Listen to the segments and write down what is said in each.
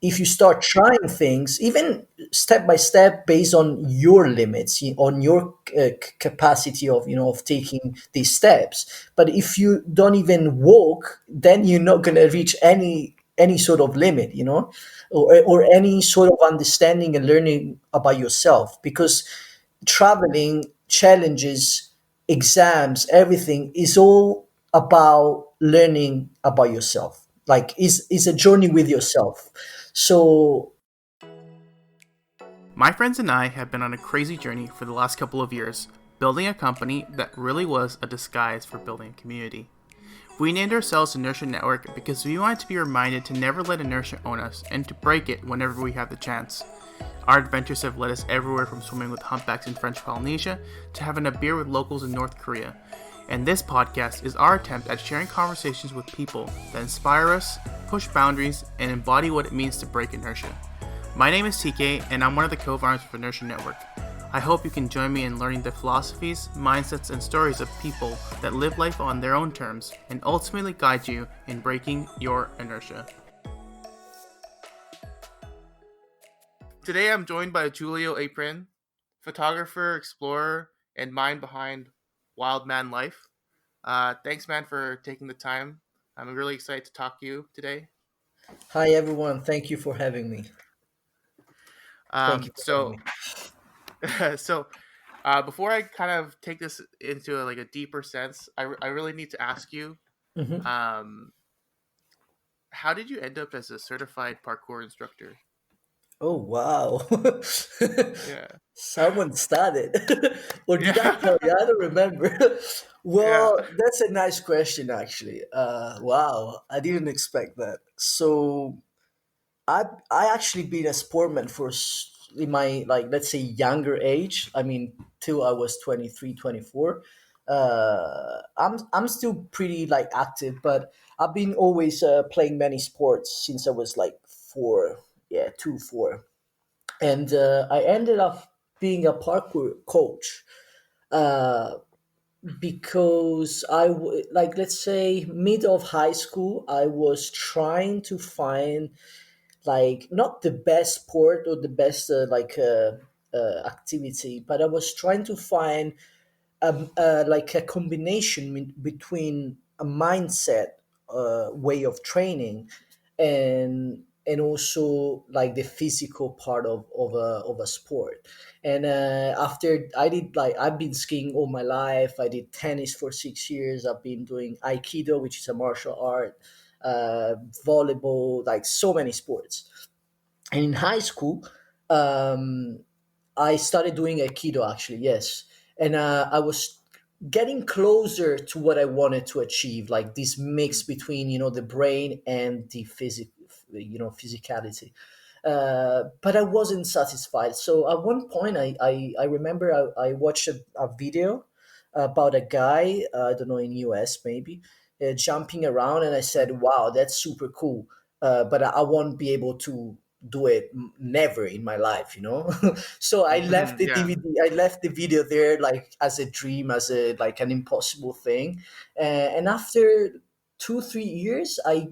if you start trying things, even step by step, based on your limits, on your capacity of of taking these steps. But if you don't even walk, then you're not going to reach any sort of limit, or any sort of understanding and learning about yourself, because traveling, challenges, exams, everything is all about learning about yourself. Like, is a journey with yourself. So My friends and I have been on a crazy journey for the last couple of years, building a company that really was a disguise for building a community. We named ourselves Inertia Network because we wanted to be reminded to never let inertia own us and to break it whenever we have the chance. Our adventures have led us everywhere from swimming with humpbacks in French Polynesia to having a beer with locals in North Korea. And this podcast is our attempt at sharing conversations with people that inspire us, push boundaries, and embody what it means to break inertia. My name is TK, and I'm one of the co-founders of Inertia Network. I hope you can join me in learning the philosophies, mindsets, and stories of people that live life on their own terms and ultimately guide you in breaking your inertia. Today I'm joined by Giulio Aprin, photographer, explorer, and mind behind Wild Man Life. Thanks, man, for taking the time. I'm really excited to talk to you today. hi everyone, thank you for having me. Thank Um, you for having so, me. so before I kind of take this into like a deeper sense, I really need to ask you, Mhm. um, how did you end up as a certified parkour instructor? Oh wow. Yeah, Someone started. Or did I yeah, tell you? I don't remember. yeah. Well, that's a nice question, actually. Wow, I didn't expect that. So I actually been a sportman in my, like, let's say, younger age. I mean, till I was 23, 24. I'm still pretty like active, but I've been always playing many sports since I was like 4. Yeah, 2, 4. And I ended up being a parkour coach, uh, because like, let's say, mid of high school, I was trying to find, like, not the best sport or the best activity, but I was trying to find like a combination between a mindset way of training, and also like the physical part of a sport. And after I did, like, I've been skiing all my life. I did tennis for 6 years. I've been doing aikido, which is a martial art, uh, volleyball, like so many sports. And in high school, um, I started doing aikido, actually, yes. And I was getting closer to what I wanted to achieve, like this mix between the brain and the physicality. But I wasn't satisfied. So at one point, I remember I watched a video about a guy, I don't know, in US maybe, jumping around, and I said, "Wow, that's super cool." But I won't be able to do it, never in my life. So I left the Yeah. DVD, I left the video there, like, as a dream, as a, like, an impossible thing. And after 2, 3 years, I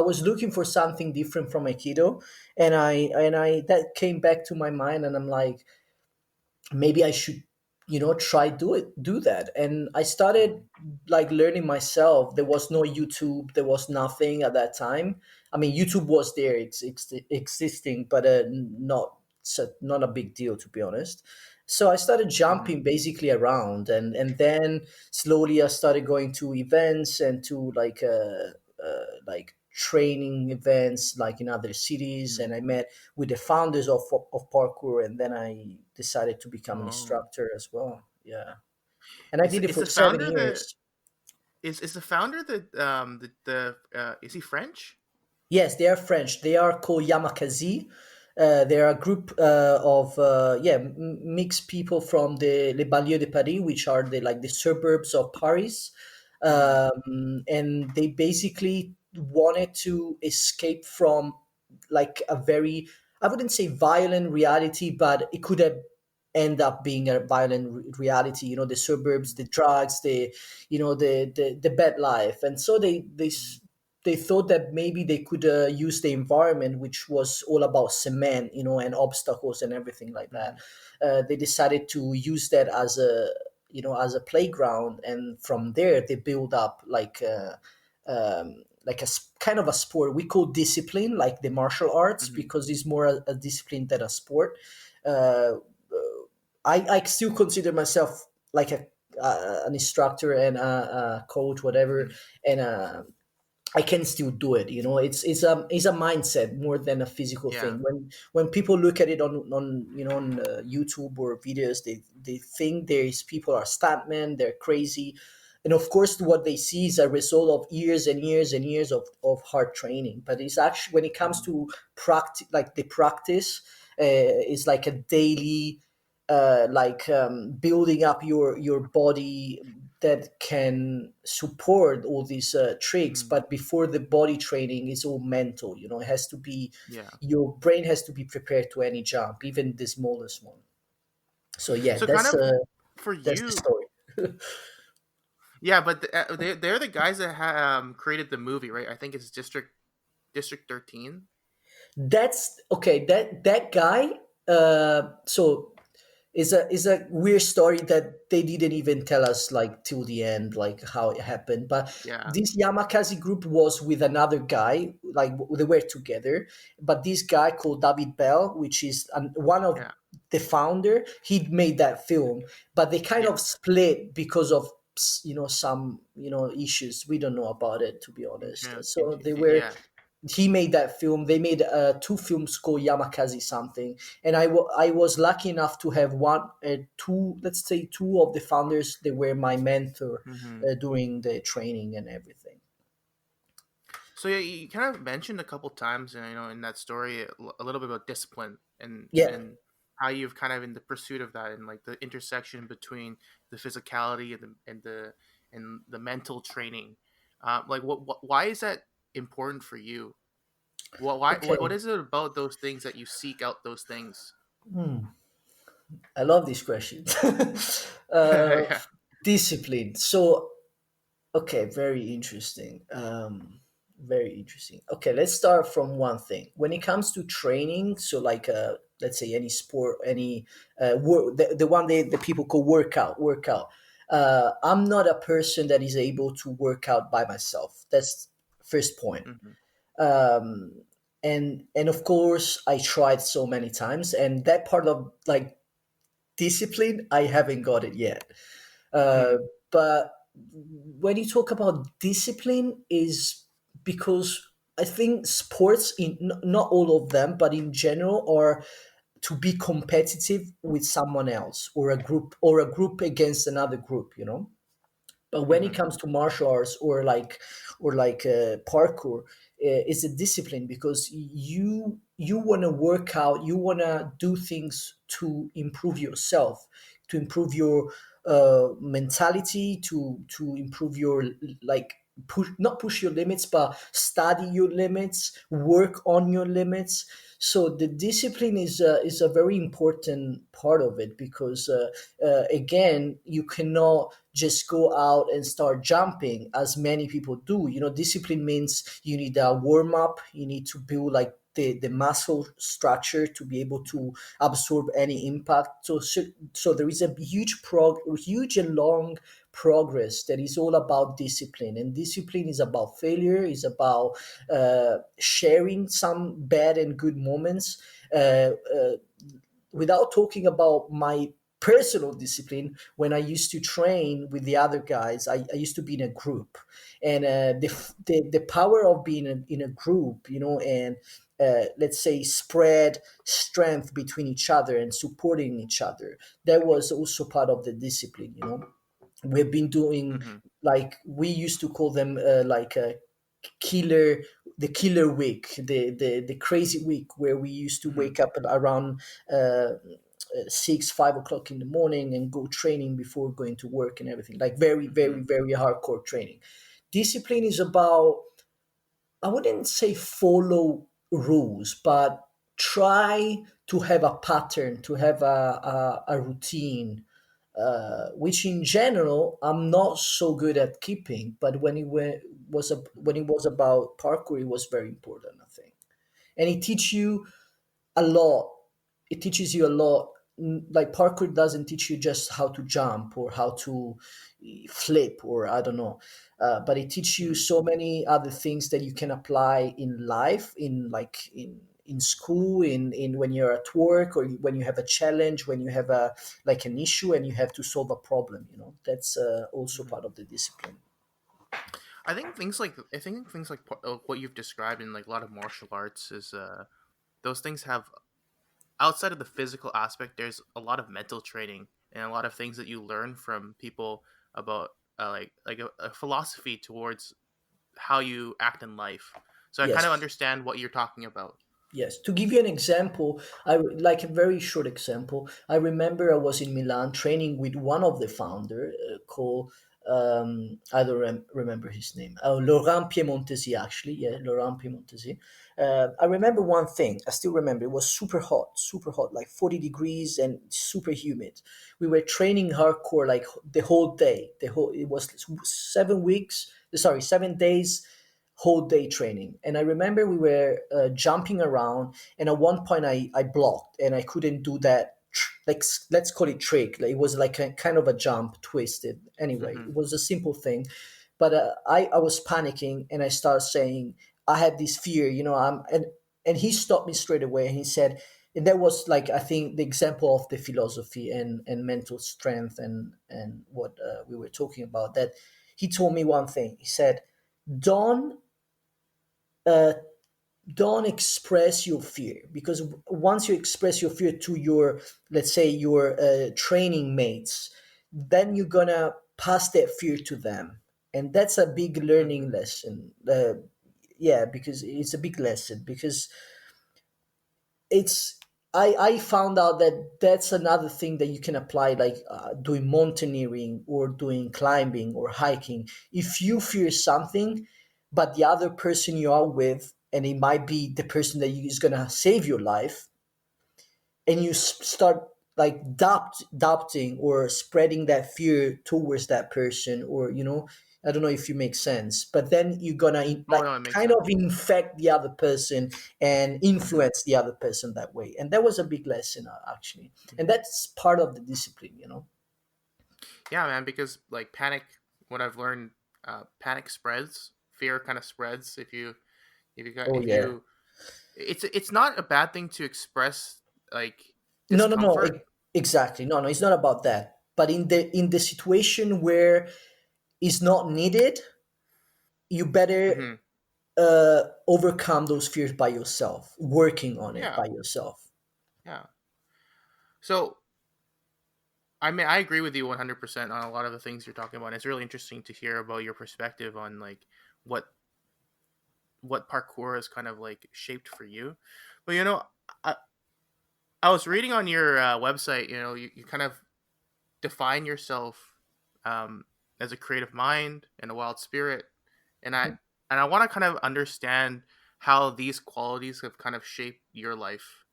was looking for something different from aikido, and I that came back to my mind, and I'm like, maybe I should, try do that. And I started, like, learning myself. There was no YouTube, there was nothing at that time. I mean, YouTube was there, it's existing, but not a big deal, to be honest. So I started Mhm. jumping basically around, and then slowly I started going to events and to, like, training events, like, in other cities, Mhm. and I met with the founders of parkour, and then I decided to become an Oh, instructor as well. Yeah, and I did it is for the 7 founder the years. is the founder the is he French? Yes, they are French. They are called Yamakazi. They are a group of, mixed people from the Les Banlieues de Paris, which are the suburbs of Paris, Mm-hmm. and they basically wanted to escape from, like, a very, I wouldn't say violent reality, but it could have end up being a violent reality. The suburbs, the drugs, the bad life, and so they they thought that maybe they could use the environment, which was all about cement, and obstacles and everything like that. Hmm. They decided to use that as a as a playground, and from there they build up like kind of a sport we call discipline, like the martial arts, Hmm. because it's more a discipline than a sport. Uh, I still consider myself like an instructor and a coach, whatever, Hmm. and I can still do it. It's a mindset more than a physical Yeah. thing. When people look at it on on YouTube or videos, they think these people are stuntmen, they're crazy, and of course what they see is a result of years and years and years of hard training. But it's actually, when it comes Hmm. to practice, like the practice, is like a daily, building up your body that can support all these tricks. Hmm. But before the body training, is all mental. It has to be, Yeah. your brain has to be prepared to any jump, even the smallest one. So yeah, So kind of for that's the you, story. yeah, but they're the guys that created the movie, right? I think it's District 13. That's okay. That guy. So is a weird story that they didn't even tell us like till the end, like how it happened. But Yeah. this Yamakasi group was with another guy, like they were together. But this guy called David Bell, which is one of Yeah. the founder, he made that film. But they kind Yeah. of split because of some issues we don't know about it, to be honest. Okay. So they were Yeah. he made that film. They made two films called Yamakaze something, and I was lucky enough to have two, let's say two of the founders. They were my mentor Hmm. during the training and everything. So yeah, you kind of mentioned a couple times, in that story, a little bit about discipline Yeah. and how you've kind of in the pursuit of that and like the intersection between the physicality and the mental training. Like, why is that important for you? What Okay. is it about those things that you seek out those things? I love these questions. uh, Yeah. Discipline. So okay, very interesting. Very interesting. Okay, let's start from one thing. When it comes to training, so like let's say any sport, any the one the people call workout. I'm not a person that is able to work out by myself. That's first point. Hmm. Um, and of course, I tried so many times, and that part of like discipline, I haven't got it yet. Uh, Hmm. but when you talk about discipline, is because I think sports, not all of them, but in general, are to be competitive with someone else, or a group against another group. But when it Hmm. comes to martial arts, or like parkour, it's a discipline, because you want to work out, you want to do things to improve yourself, to improve your mentality, to improve your, like, push, not push your limits, but study your limits, work on your limits. So the discipline is a very important part of it, because again, you cannot just go out and start jumping as many people do. Discipline means you need a warm up, you need to build like the muscle structure to be able to absorb any impact. So there is a huge and long progress that is all about discipline. And discipline is about failure, is about sharing some bad and good moments. Without talking about my personal discipline, when I used to train with the other guys, I used to be in a group. And the power of being in a group, and let's say spread strength between each other and supporting each other, that was also part of the discipline. We've been doing, Hmm. like, we used to call them like a killer the killer week, the crazy week, where we used to Hmm. wake up at around 6 5 o'clock in the morning and go training before going to work and everything, like very very Hmm. very hardcore training. Discipline is about, I wouldn't say follow rules, but try to have a pattern, to have a routine, which in general I'm not so good at keeping. But when it was about parkour, it was very important, I think, and it teach you a lot. It teaches you a lot. Like parkour doesn't teach you just how to jump or how to flip or I don't know, but it teaches you Mhm. so many other things that you can apply in life, in school, in when you're at work or when you have a challenge, when you have a like an issue and you have to solve a problem. You know, that's also Mhm. part of the discipline. I think things like what you've described in like a lot of martial arts is those things have, outside of the physical aspect, there's a lot of mental training and a lot of things that you learn from people about a philosophy towards how you act in life. So I kind of Yes. understand what you're talking about. Yes, to give you an example, like a very short example. I remember I was in Milan training with one of the founder called I don't remember his name. Laurent Piemontesi, actually. Yeah, Laurent Piemontesi. I remember one thing. I still remember. It was super hot, like 40 degrees and super humid. We were training hardcore like the whole day. The whole it was 7 weeks. Sorry, 7 days whole day training. And I remember we were jumping around, and at one point I blocked and I couldn't do that. Like let's call it trick. Like, it was like a kind of a jump twisted. Anyway, Hmm. it was a simple thing, but I was panicking and I started saying I had this fear. You know, and he stopped me straight away and he said, and that was like I think the example of the philosophy and mental strength and what we were talking about. That he told me one thing. He said, "Don't uh, don't express your fear, because once you express your fear to your, let's say, your training mates, then you're gonna pass that fear to them, and that's a big learning Hmm. lesson. Yeah, because it's a big lesson, because it's I found out that that's another thing that you can apply, like doing mountaineering or doing climbing or hiking. If you fear something, but the other person you are with, and it might be the person that is gonna save your life, and you start like doubting or spreading that fear towards that person, or I don't know if you make sense, but then you're gonna Oh like no, it makes kind of sense. infect the other person and Hmm. influence the other person that way. And that was a big lesson, actually, and that's part of the discipline. Yeah, man. Because like panic, what I've learned, panic spreads. Fear kind of spreads Oh if yeah. you. It's not a bad thing to express like No, no, no, discomfort. exactly. No, no, it's not about that, but in the situation where it's not needed, you better Hmm. overcome those fears by yourself, working on it Yeah, by yourself. yeah. So I mean, I agree with you 100% on a lot of the things you're talking about. It's really interesting to hear about your perspective on like what what parkour is kind of like shaped for you. But I, I was reading on your website. You kind of define yourself um, as a creative mind and a wild spirit, and I want to kind of understand how these qualities have kind of shaped your life.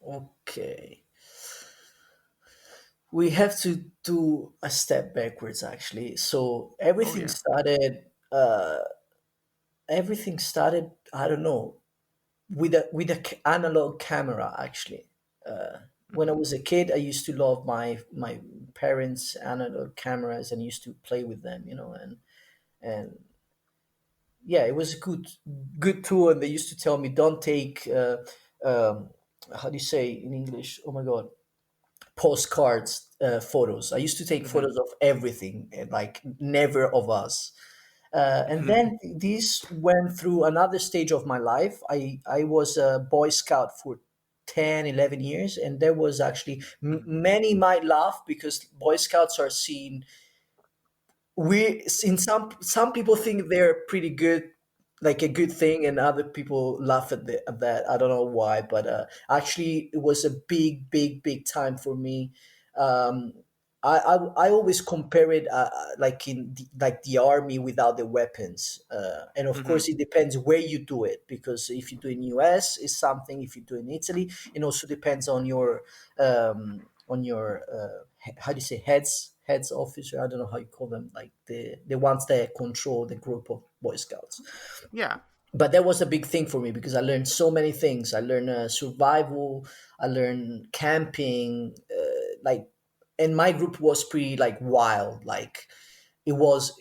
Okay, we have to do a step backwards, actually. So Oh yeah. everything started, I don't know, with a analog camera, actually. When I Hmm. was a kid, I used to love my parents' analog cameras and used to play with them, and yeah, it was a good tool. And they used to tell me, don't take um, how do you say in English? Oh my god, postcards, photos. I used to take Hmm. photos of everything, like never of us. And Hmm. then this went through another stage of my life. I was a Boy Scout for 10, 11 years, and there was actually many might laugh because Boy Scouts are seen, we in some people think they're pretty good, like a good thing, and other people laugh at that. I don't know why, but actually it was a big time for me. um I always compare it, like like the army without the weapons, and of Hmm. course it depends where you do it, because if you do in US is something, if you do in Italy, it also depends on your on your how do you say, heads officer, I don't know how you call them, like the ones that control the group of Boy Scouts. Yeah. But that was a big thing for me because I learned so many things. I learned survival, I learned camping, like, and my group was pretty like wild, like it was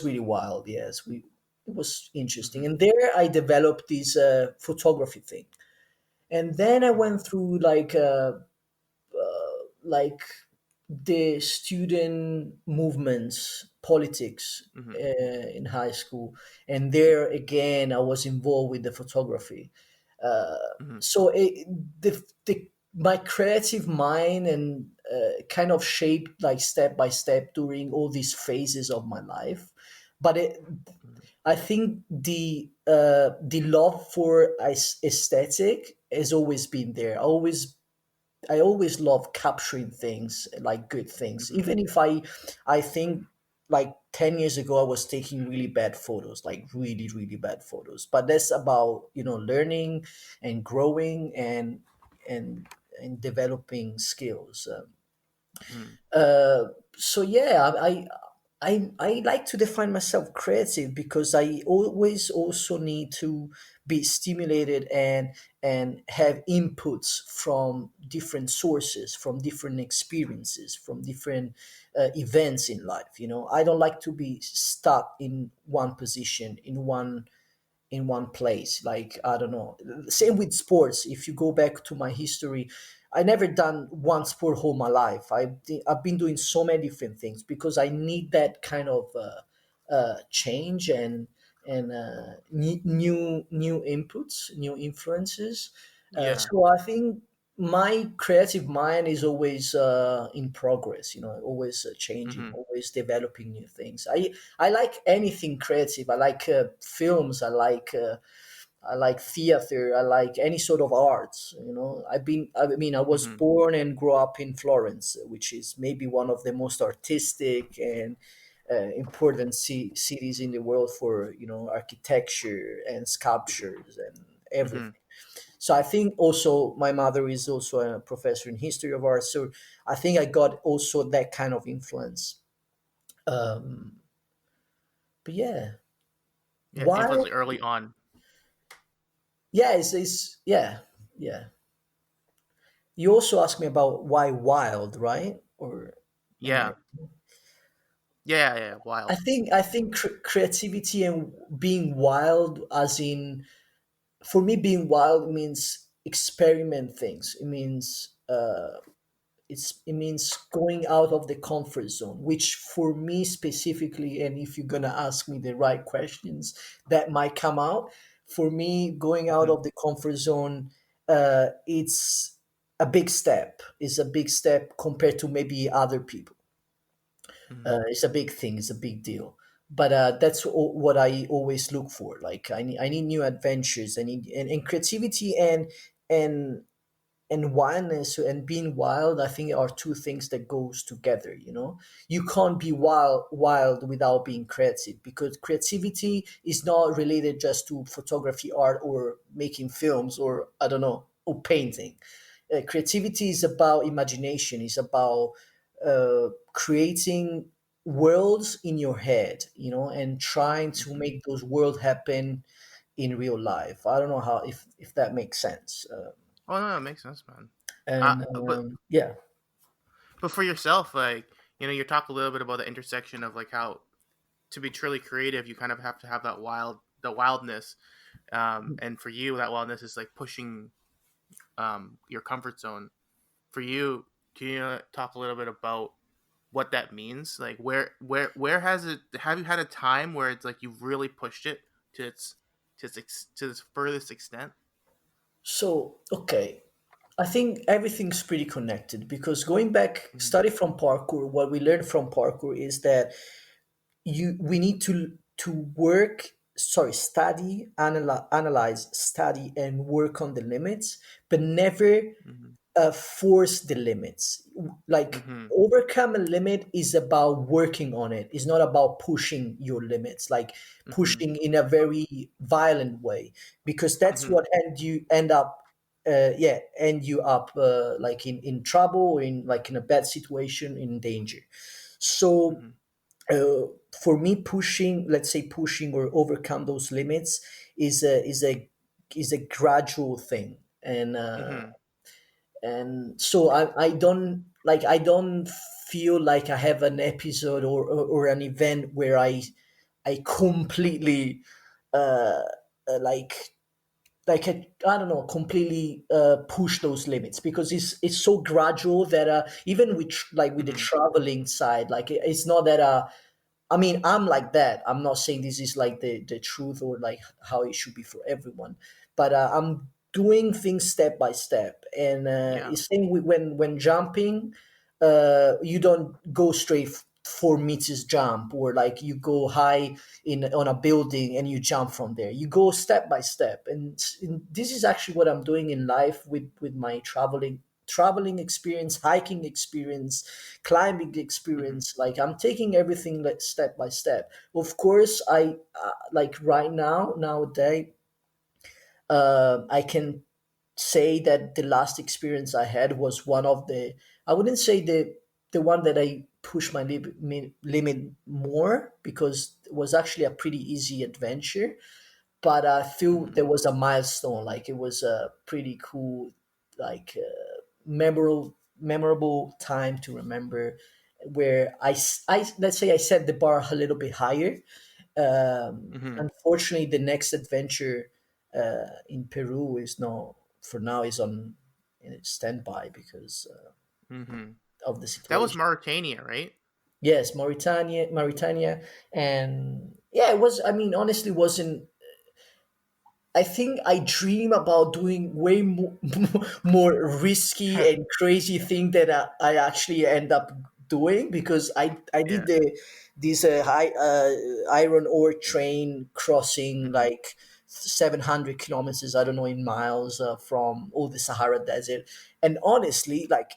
really wild. Yes, we it was interesting, Mhm. and there I developed this photography thing, and then I Mhm. went through like the student movements, politics Mhm. in high school, and there again I was involved with the photography. Uh, Mhm. so the my creative mind and kind of shaped like step by step during all these phases of my life. But Mhm. I think the love for aesthetic has always been there. I always love capturing things, like good things, Mhm. even if I think like 10 years ago I was taking really bad photos, like really really bad photos. But that's about, learning and growing and and developing skills. Mhm. Uh, so yeah, I like to define myself creative because I always also need to be stimulated and have inputs from different sources, from different experiences, from different events in life. I don't like to be stuck in one position, in one place. Like, I don't know, same with sports. If you go back to my history, I never done one sport whole my life. I've been doing so many different things because I need that kind of change and new inputs, new influences. Yeah. So I think my creative mind is always in progress, always changing, Mhm. always developing new things. I like anything creative. I like films. I like theater. I like any sort of arts. I was Mhm. born and grew up in Florence, which is maybe one of the most artistic and important cities in the world for architecture and sculptures and everything. Mhm. So I think also my mother is also a professor in history of art. So I think I got also that kind of influence. Um, but yeah, Yeah, influence why? like early on. Yeah, it's yeah, yeah. You also asked me about why wild, right? Or am I? Yeah. Yeah, yeah, yeah, I wild. think I think creativity and being wild, as in, for me, being wild means experiment things. It means going out of the comfort zone, which for me specifically, and if you're gonna ask me the right questions, that might come out. For me, going out Mhm. of the comfort zone, it's a big step. It's a big step compared to maybe other people. Mhm. It's a big thing. It's a big deal. But that's what I always look for. Like, I need new adventures. I need and creativity and and wildness and being wild, I think, are two things that goes together. You can't be wild without being creative, because creativity is not related just to photography, art, or making films, or I don't know, or painting. Creativity is about imagination. It's about creating worlds in your head, and trying to Mhm. make those worlds happen in real life. I don't know how, if that makes sense. Oh no, it makes sense, man. And But yeah. for yourself, like you talk a little bit about the intersection of like how to be truly creative, you kind of have to have the wildness, and for you, that wildness is like pushing your comfort zone. For you, can you talk a little bit about what that means? Like where has it? Have you had a time where it's like you've really pushed it to its furthest extent? So, okay, I think everything's pretty connected, because going back, Mm-hmm. study from parkour, what we learned from parkour is that we need to work, sorry, study, analyze, study, and work on the limits, but never Mm-hmm. force the limits. Like, Mm-hmm. overcome a limit is about working on it. It's not about pushing your limits, like Mm-hmm. pushing in a very violent way, because that's Mm-hmm. what end up yeah, end you up like in trouble, or in like in a bad situation, in danger. So Mhm. uh, for me, pushing, let's say pushing or overcome those limits is a gradual thing. Mhm. And so I don't feel like I have an episode, or an event where I completely uh, like I don't know, completely push those limits, because it's so gradual that even with like with the Mhm. traveling side, like it's not that I mean, I'm like that. I'm not saying this is like the truth, or like how it should be for everyone, but I'm doing things step by step. And Yeah. it's same with when jumping, you don't go straight 4 meters jump, or like you go high in on a building and you jump from there. You go step by step, and this is actually what I'm doing in life with my traveling experience, hiking experience, climbing Mhm. experience. Like I'm taking everything like step by step. Of course, I like right now nowadays, I can say that the last experience I had was one of the, I wouldn't say the one that I pushed my limit more, because it was actually a pretty easy adventure. But I feel Mhm. there was a milestone. Like it was a pretty cool, like memorable time to remember, where I let's say I set the bar a little bit higher. Mhm. Unfortunately, the next adventure in Peru is no, for now is on in standby because Mhm. of the That was situation. Mauritania, right? Yes, Mauritania, and yeah, it was. I mean, honestly, wasn't. I think I dream about doing way more, more risky and crazy thing that I actually end up doing, because I did Yeah. this high iron ore train crossing Mhm. like 700 kilometers, I don't know in miles, from all the Sahara Desert. And honestly, like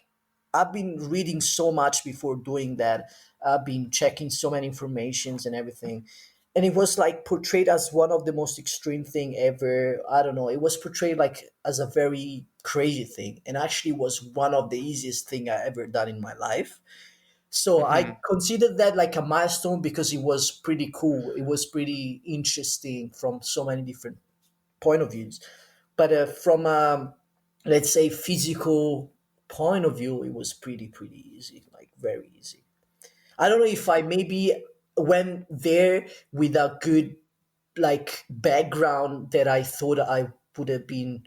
I've been reading so much before doing that. I've been checking so many informations and everything, and it was like portrayed as one of the most extreme thing ever. I don't know, it was portrayed like as a very crazy thing, and actually was one of the easiest thing I ever done in my life. So I Mhm. considered that like a milestone, because it was pretty cool, it was pretty interesting from so many different point of views. But from let's say physical point of view, it was pretty easy, like very easy. I don't know if I maybe went there with a good like background, that I thought I would have been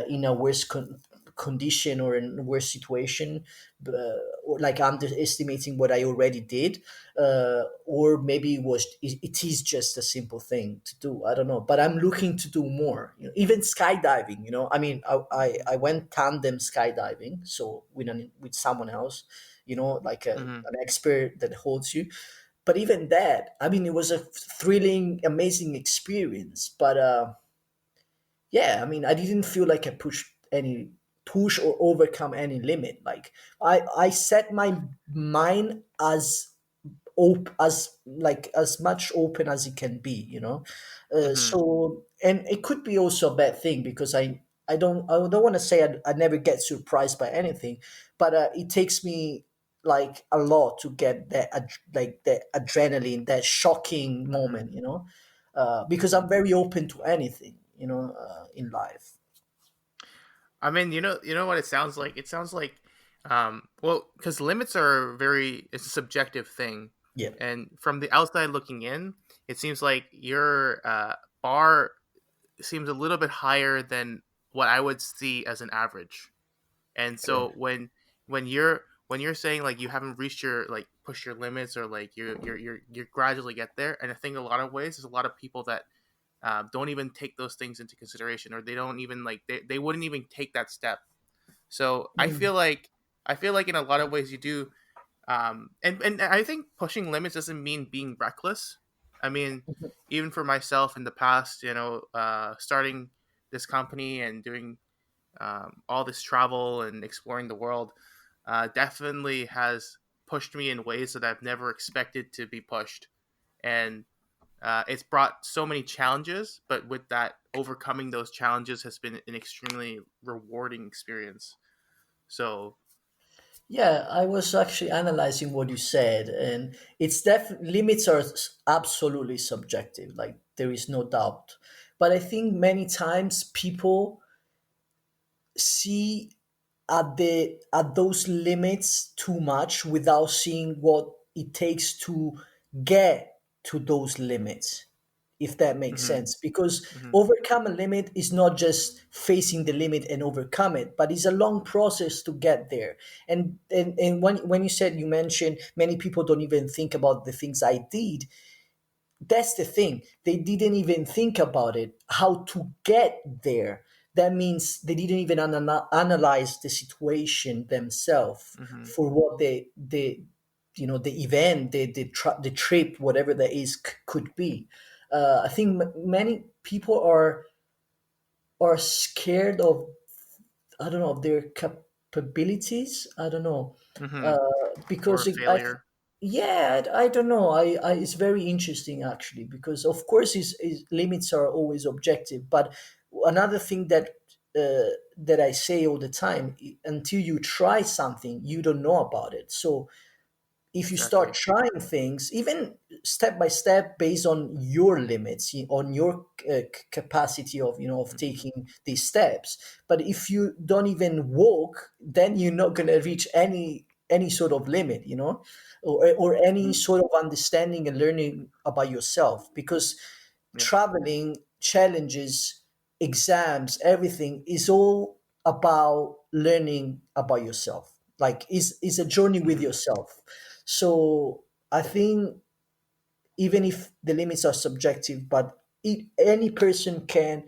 in a worse condition, or in a worse situation, or like underestimating what I already did, or maybe it is just a simple thing to do. I don't know, but I'm looking to do more. You know, even skydiving. You know, I mean, I went tandem skydiving, so with someone else. You know, like Mhm. an expert that holds you. But even that, I mean, it was a thrilling, amazing experience. But yeah, I mean, I didn't feel like I push or overcome any limit. Like I set my mind as like as much open as it can be, you know. Mhm. So, and it could be also a bad thing, because I don't want to say I never get surprised by anything, but it takes me like a lot to get like that adrenaline, that shocking Mhm. moment, you know, because I'm Mhm. very open to anything, you know, in life. I mean, you know what it sounds like? It sounds like, well, because limits are very, it's a subjective thing. Yeah. And from the outside looking in, it seems like your bar seems a little bit higher than what I would see as an average. And Okay. so when you're saying like you haven't reached your like push your limits, or like you're gradually get there, and I think a lot of ways there's a lot of people that don't even take those things into consideration, or they don't even like they wouldn't even take that step. So Mm. I feel like in a lot of ways you do, and I think pushing limits doesn't mean being reckless. I mean, even for myself in the past, starting this company and doing all this travel and exploring the world definitely has pushed me in ways that I've never expected to be pushed. And It's brought so many challenges, but with that, overcoming those challenges has been an extremely rewarding experience. So, Yeah, I was actually analyzing what you said, and it's limits are absolutely subjective. Like there is no doubt, but I think many times people see at those limits too much without seeing what it takes to get to those limits, if that makes hmm sense, because hmm overcome a limit is not just facing the limit and overcome it, but it's a long process to get there. And when you mentioned many people don't even think about the things I did, that's the thing, they didn't even think about it how to get there. That means they didn't even analyze the situation themselves hmm for what they the event, the trip, whatever that is, could be. I think many people are scared of, I don't know, of their capabilities. I don't know, hmm uh, or because failure. yeah, I don't know. It's very interesting actually, because of course his limits are always objective. But another thing that I say all the time, until you try something, you don't know about it. So if you start Exactly. trying things even step by step based on your limits, on your capacity of of hmm taking these steps, but if you don't even walk, then you're not going to reach any sort of limit, or any sort of understanding and learning about yourself, because Yeah. traveling, challenges, exams, everything is all about learning about yourself. Like is a journey with hmm yourself. So I think even if the limits are subjective, but any person can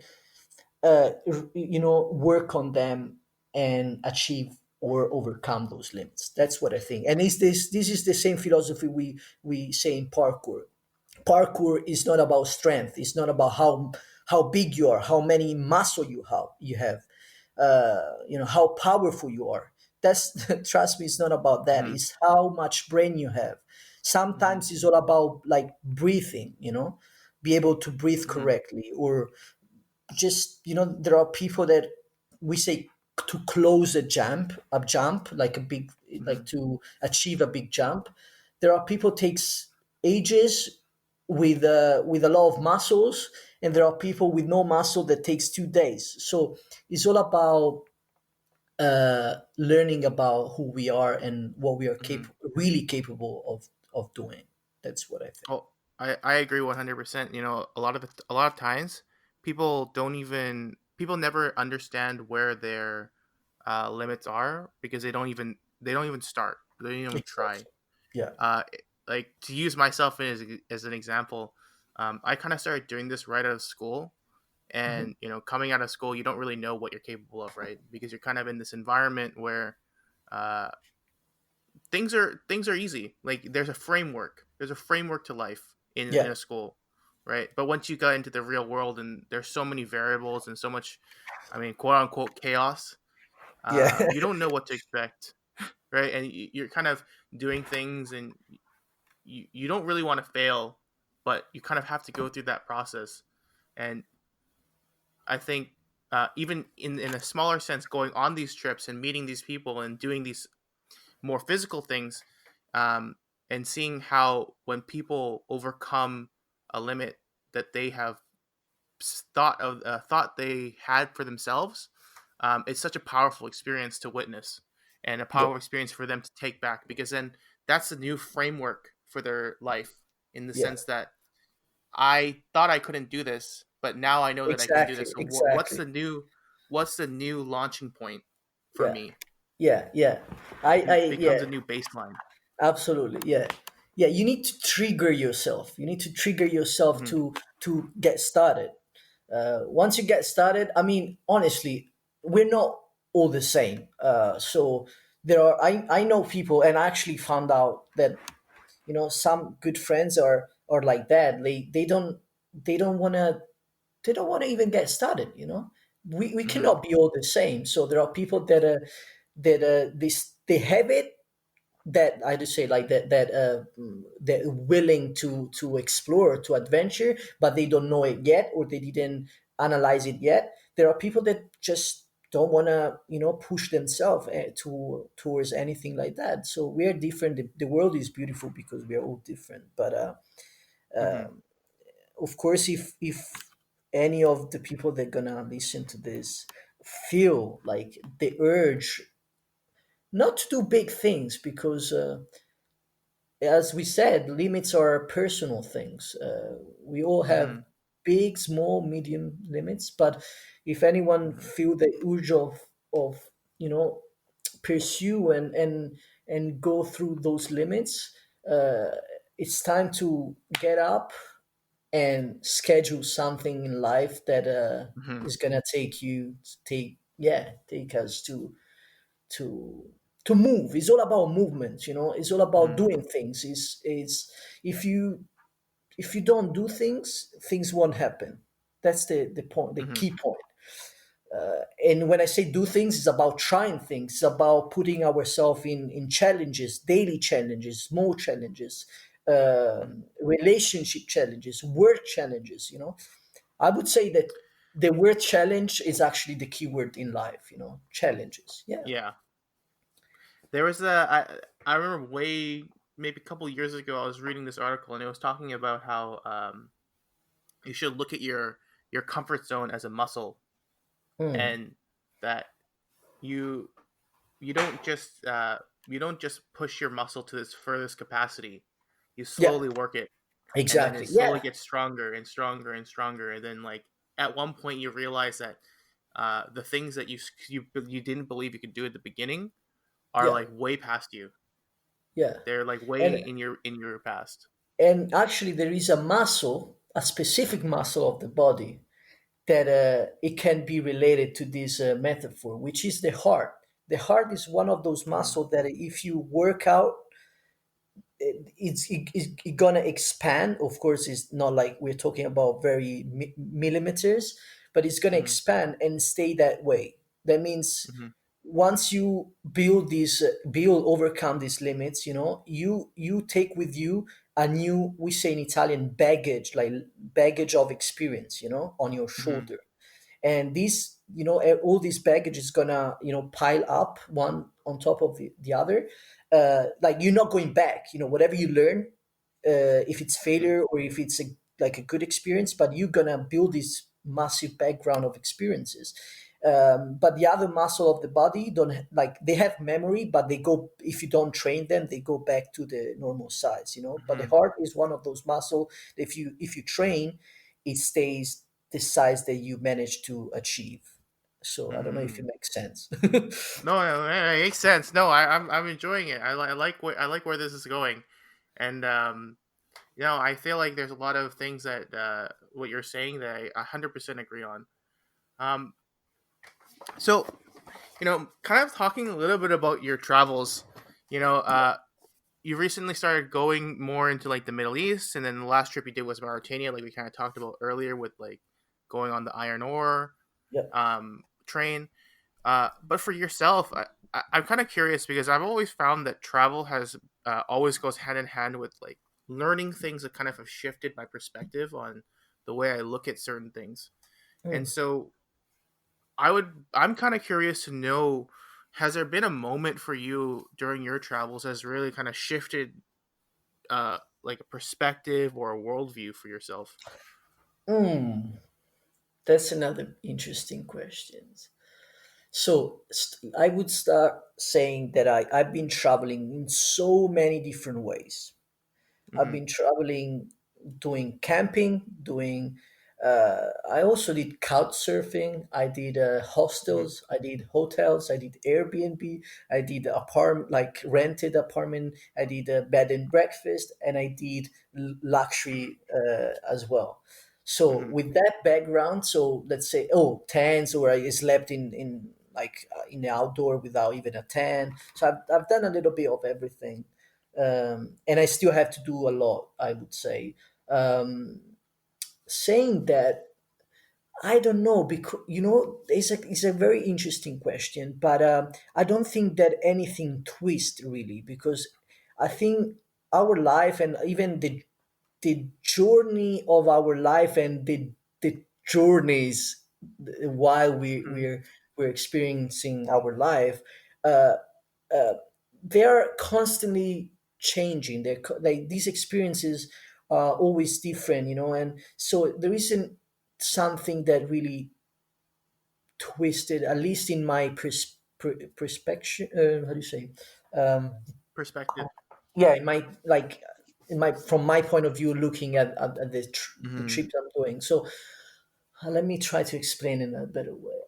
work on them and achieve or overcome those limits. That's what I think. And is this is the same philosophy we say in parkour. Parkour is not about strength. It's not about how big you are, how many muscle you have, how powerful you are. That's trust me, it's not about that. hmm It's how much brain you have. hmm Sometimes it's all about like breathing, be able to breathe hmm correctly, or just there are people that we say to close a jump, like a big, hmm like to achieve a big jump. There are people takes ages with a lot of muscles, and there are people with no muscle that takes 2 days. So it's all about learning about who we are and what we are hmm really capable of doing. That's what I think. Oh, I agree 100%. A lot of times people don't even people never understand where their limits are because they don't even start. They don't even try. Exactly. Yeah. Uh, like to use myself as an example, I kind of started doing this right out of school. Hmm. And coming out of school, you don't really know what you're capable of, right? Because you're kind of in this environment where uh, things are easy. Like there's a framework to life in Yeah. a school, right? But once you get into the real world and there's so many variables and so much, I mean, quote unquote chaos, Yeah. you don't know what to expect, right? And you're kind of doing things and you don't really want to fail, but you kind of have to go through that process. And I think even in a smaller sense, going on these trips and meeting these people and doing these more physical things, um, and seeing how when people overcome a limit that they have thought they had for themselves, it's such a powerful experience to witness and a Yeah. powerful experience for them to take back because then that's a new framework for their life in the Yeah. sense that I thought I couldn't do this, but now I know that I can do this. Exactly. So Exactly. what's the new launching point for Yeah. me? Yeah. Yeah. I It becomes yeah. a new baseline. Absolutely. Yeah. Yeah. You need to trigger yourself. You need to trigger yourself hmm to get started. Once you get started, I mean, honestly, we're not all the same. So there are. I know people, and I actually found out that some good friends are like that. They don't want to they don't want to even get started. We hmm cannot be all the same. So there are people that they have it, that I just say like that they're willing to explore, to adventure, but they don't know it yet, or they didn't analyze it yet. There are people that just don't want to, push themselves towards anything like that. So we are different. The world is beautiful because we are all different. But Hmm. of course, if any of the people that gonna listen to this feel like the urge not to do big things, because as we said, limits are personal things. We all have Hmm. big, small, medium limits. But if anyone Hmm. feel the urge of you know pursue and go through those limits, uh, it's time to get up and schedule something in life that Hmm. is gonna take us to to move. It's all about movement. It's all about Hmm. doing things. Is if you don't do things, things won't happen. That's the point, the Hmm. key point. And when I say do things, it's about trying things. It's about putting ourselves in challenges, daily challenges, small challenges, relationship challenges, work challenges. I would say that the word challenge is actually the key word in life. Challenges. Yeah. Yeah. There was I remember maybe a couple years ago I was reading this article and it was talking about how you should look at your comfort zone as a muscle, Mm. and that you you don't just push your muscle to its furthest capacity. You Yeah. slowly work it, and then it Exactly. slowly Yeah. gets stronger and stronger and stronger, and then like at one point you realize that the things that you didn't believe you could do at the beginning are Yeah. like way past you. Yeah. They're like way And in your past. and actually, there is a muscle, a specific muscle of the body that it can be related to this metaphor, which is the heart. The heart is one of those Hmm. muscles that if you work out, it's gonna expand. Of course, it's not like we're talking about very millimeters, but it's gonna Hmm. expand and stay that way. That means Hmm. once you build overcome these limits, you take with you a new, we say in Italian, baggage, like baggage of experience, on your Hmm. shoulder. And this, all this baggage is gonna, pile up one on top of the other. Like you're not going back, whatever you learn, if it's Hmm. failure or if it's like a good experience, but you're gonna build this massive background of experiences. But the other muscle of the body don't like, they have memory, but they go, if you don't train them, they go back to the normal size. But the Hmm. heart is one of those muscle. If you train, it stays the size that you manage to achieve. So I don't know if it Hmm. makes sense. No, it makes sense. No, I'm enjoying it. I like where this is going, and I feel like there's a lot of things that what you're saying that I 100% agree on. Um, so kind of talking a little bit about your travels. You know, you recently started going more into like the Middle East, and then the last trip you did was Mauritania, like we kind of talked about earlier, with like going on the iron ore Yeah. train. But for yourself, I'm kind of curious because I've always found that travel has always goes hand in hand with like learning things that kind of have shifted my perspective on the way I look at certain things. And Mm. so I'm kind of curious to know, has there been a moment for you during your travels that's really kind of shifted like a perspective or a worldview for yourself? Mm. That's another interesting question. So I would start saying that I've been traveling in so many different ways. I've Mm-hmm. been traveling, doing camping, I also did couch surfing. I did Mm-hmm. hostels. I did hotels. I did Airbnb. I did apartment, like rented apartment. I did a bed and breakfast, and I did luxury as well. So Mm-hmm. with that background, so let's say, tents, or I slept in like in the outdoor without even a tent. So I've done a little bit of everything, and I still have to do a lot, I would say. Saying that, I don't know, because it's a very interesting question, but I don't think that anything twist really, because I think our life and even the journey of our life and the journeys while Mm. we're experiencing our life, uh, uh, they're constantly changing. Like these experiences are always different, and so there isn't something that really twisted, at least in my perspective. How do you say? Um, Perspective. yeah, it might like in my from my point of view, looking at the Mm-hmm. trips I'm doing. So let me try to explain in a better way.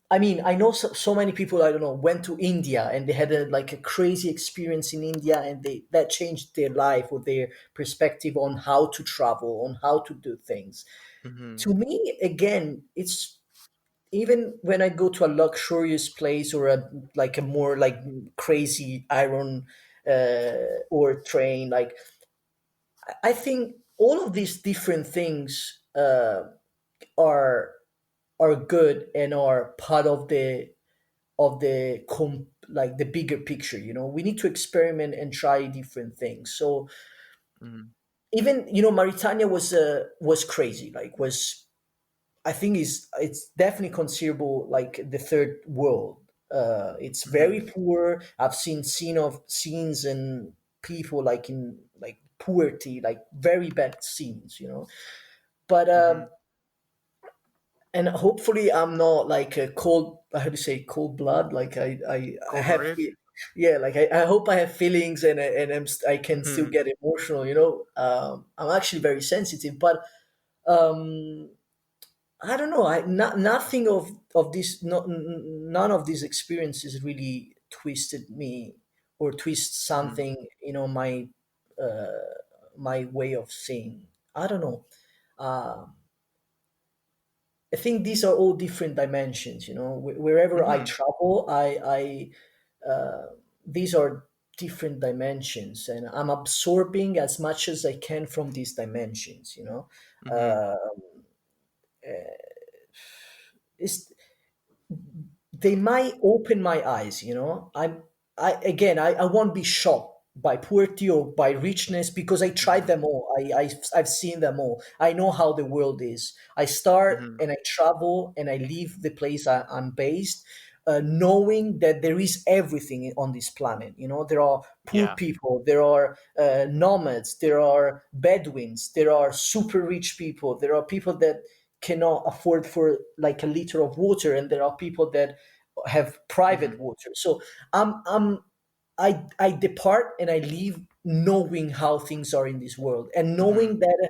I mean, I know so many people, I don't know, went to India and they had like a crazy experience in India, and that changed their life or their perspective on how to travel, on how to do things. Mm-hmm. To me, again, it's even when I go to a luxurious place or a more like crazy iron or train, like I think all of these different things are good and are part of like the bigger picture. We need to experiment and try different things. So Mm-hmm. even Mauritania was crazy. Like was I think it's definitely considerable like the third world. It's very Mm-hmm. poor. I've seen scenes and people like in like poverty, like very bad scenes. But Mm-hmm. and hopefully I'm not like a cold. How to say cold blood? Like I Cold have, hearted. yeah. Like I hope I have feelings and I can still Mm-hmm. get emotional. I'm actually very sensitive, but um, I don't know. Nothing of this. None of these experiences really twisted me or twist Mm-hmm. something. Uh, my way of seeing. I don't know. Uh, I think these are all different dimensions. Wherever I Mm-hmm. travel, these are different dimensions, and I'm absorbing as much as I can from these dimensions. Mm-hmm. Uh, it's they might open my eyes. I won't be shocked by poverty or by richness because I tried Mm-hmm. them all. I've seen them all. I know how the world is. I start Mm-hmm. and I travel and I leave the place I'm based, knowing that there is everything on this planet. There are poor Yeah. people, there are nomads, there are Bedouins, there are super rich people, there are people that cannot afford for like a liter of water, and there are people that have Mm-hmm. private water. So I depart and I leave knowing how things are in this world, and Mm-hmm. knowing that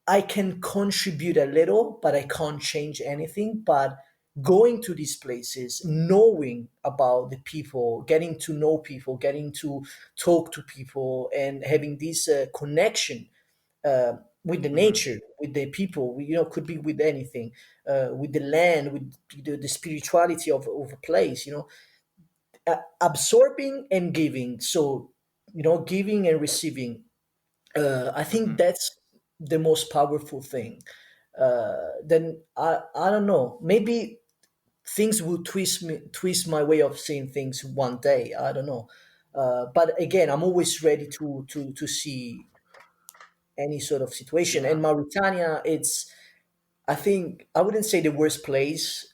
I can contribute a little, but I can't change anything. But going to these places, knowing about the people, getting to know people, getting to talk to people, and having this connection with the Mm-hmm. nature, with the people, could be with anything, with the land, with the spirituality of a place, absorbing and giving. So, giving and receiving. I think Mm-hmm. that's the most powerful thing. Then I don't know. Maybe things will twist my way of seeing things one day. I don't know. But again, I'm always ready to see any sort of situation. And Yeah. Mauritania, it's I think I wouldn't say the worst place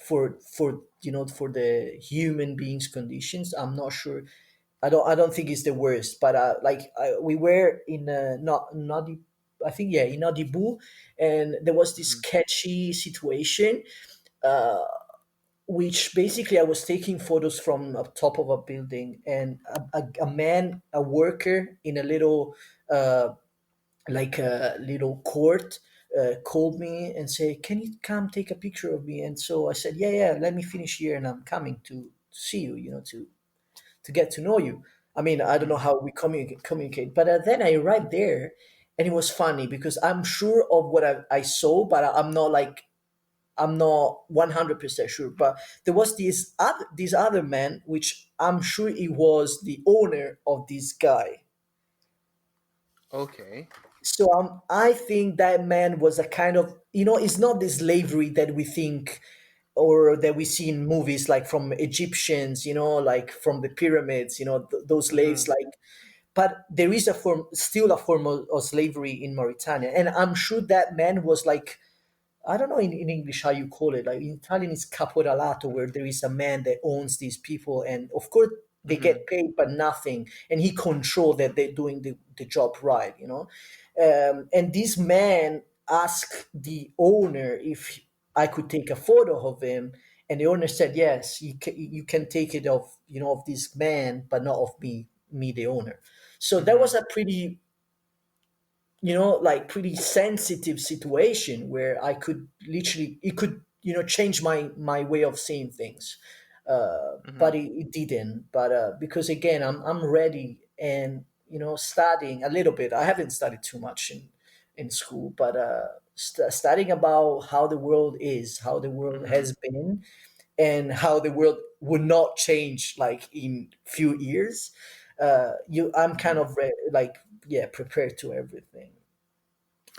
for the human beings conditions. I'm not sure. I don't think it's the worst, but we were in not I think, yeah, in Adibu, and there was this Mm-hmm. sketchy situation, which basically I was taking photos from up top of a building, and a man, a worker in a little like a little court, called me and say, "Can you come take a picture of me?" And so I said, "Yeah, yeah, let me finish here, and I'm coming to see you. To get to know you." I mean, I don't know Mm-hmm. how we communicate, but then I arrived there, and it was funny because I'm sure of what I saw, but I'm not 100% sure. But there was this other man, which I'm sure he was the owner of this guy. Okay. So I think that man was a kind of, it's not the slavery that we think or that we see in movies like from Egyptians, like from the pyramids, those slaves, Mhm. like. But there is a form, still a form of slavery in Mauritania, and I'm sure that man was like, I don't know in English how you call it. Like in Italian, it's caporalato, where there is a man that owns these people, and of course they Mhm. get paid, but nothing, and he control that they're doing the job right, and this man asked the owner if I could take a photo of him, and the owner said yes, you can take it of of this man, but not of me the owner. So that was Mhm. a pretty like pretty sensitive situation where I could literally it could change my way of seeing things, but Mhm. it didn't. But because again, I'm ready and studying a little bit. I haven't studied too much in school, but studying about how the world is, how the world Mhm. has been, and how the world would not change like in few years. I'm kind Mhm. of like yeah prepared to everything.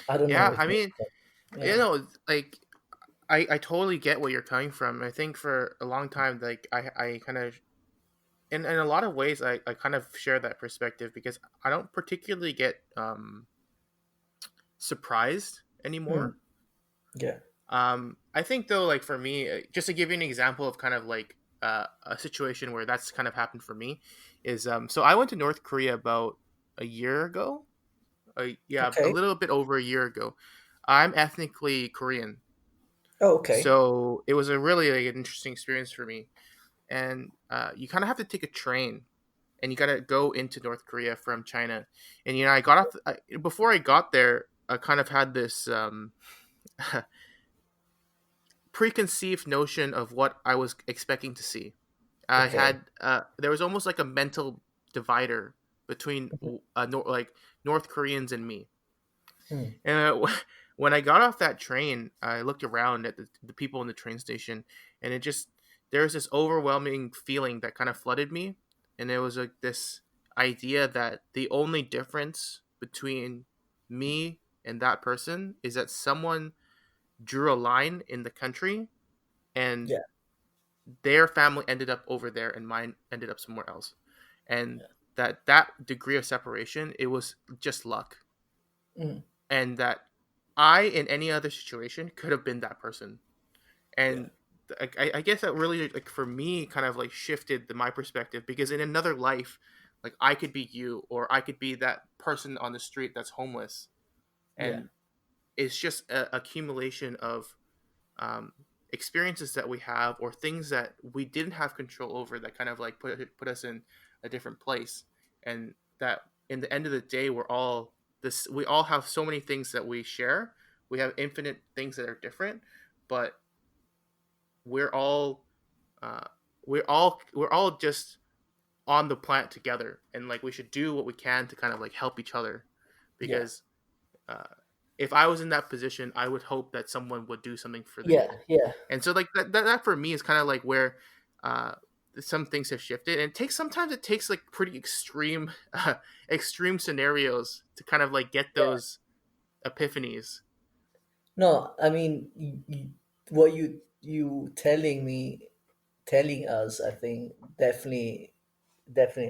I don't know Yeah, if I mean, yeah. like I totally get where you're coming from. I think for a long time, like I kind of in a lot of ways I kind of share that perspective because I don't particularly get surprised Mm, anymore. yeah. I think though, like for me, just to give you an example of kind of like a situation where that's kind of happened for me, is so I went to North Korea about a year ago. Yeah, a Okay. little bit over a year ago. I'm ethnically Korean, Oh, okay. so it was a really like, an interesting experience for me. And you kind of have to take a train, and you got to go into North Korea from China. And I got off before I got there. I kind of had this preconceived notion of what I was expecting to see. I Okay. had there was almost like a mental divider between like North Koreans and me. Mm, And when I got off that train, I looked around at the people in the train station, and it just there was this overwhelming feeling that kind of flooded me, and it was like this idea that the only difference between me and that person is that someone drew a line in the country, and yeah. their family ended up over there, and mine ended up somewhere else, and that degree of separation, it was just luck, Mm, and that I in any other situation could have been that person. yeah. And I guess that really like for me kind of like shifted my perspective because in another life, like I could be you or I could be that person on the street that's homeless, Yeah. and it's just a accumulation of um, experiences that we have or things that we didn't have control over that kind of like put us in a different place, and that in the end of the day we're all this we all have so many things that we share. We have infinite things that are different, but we're all uh, we're all just on the planet together, and like we should do what we can to kind of like help each other Yeah. because uh, if I was in that position, I would hope that someone would do something for the Yeah. people. Yeah. And so like that for me is kind of like where uh, some things have shifted. And it takes sometimes it takes like pretty extreme extreme scenarios to kind of like get Yeah. those epiphanies. No, I mean, what you telling us, I think definitely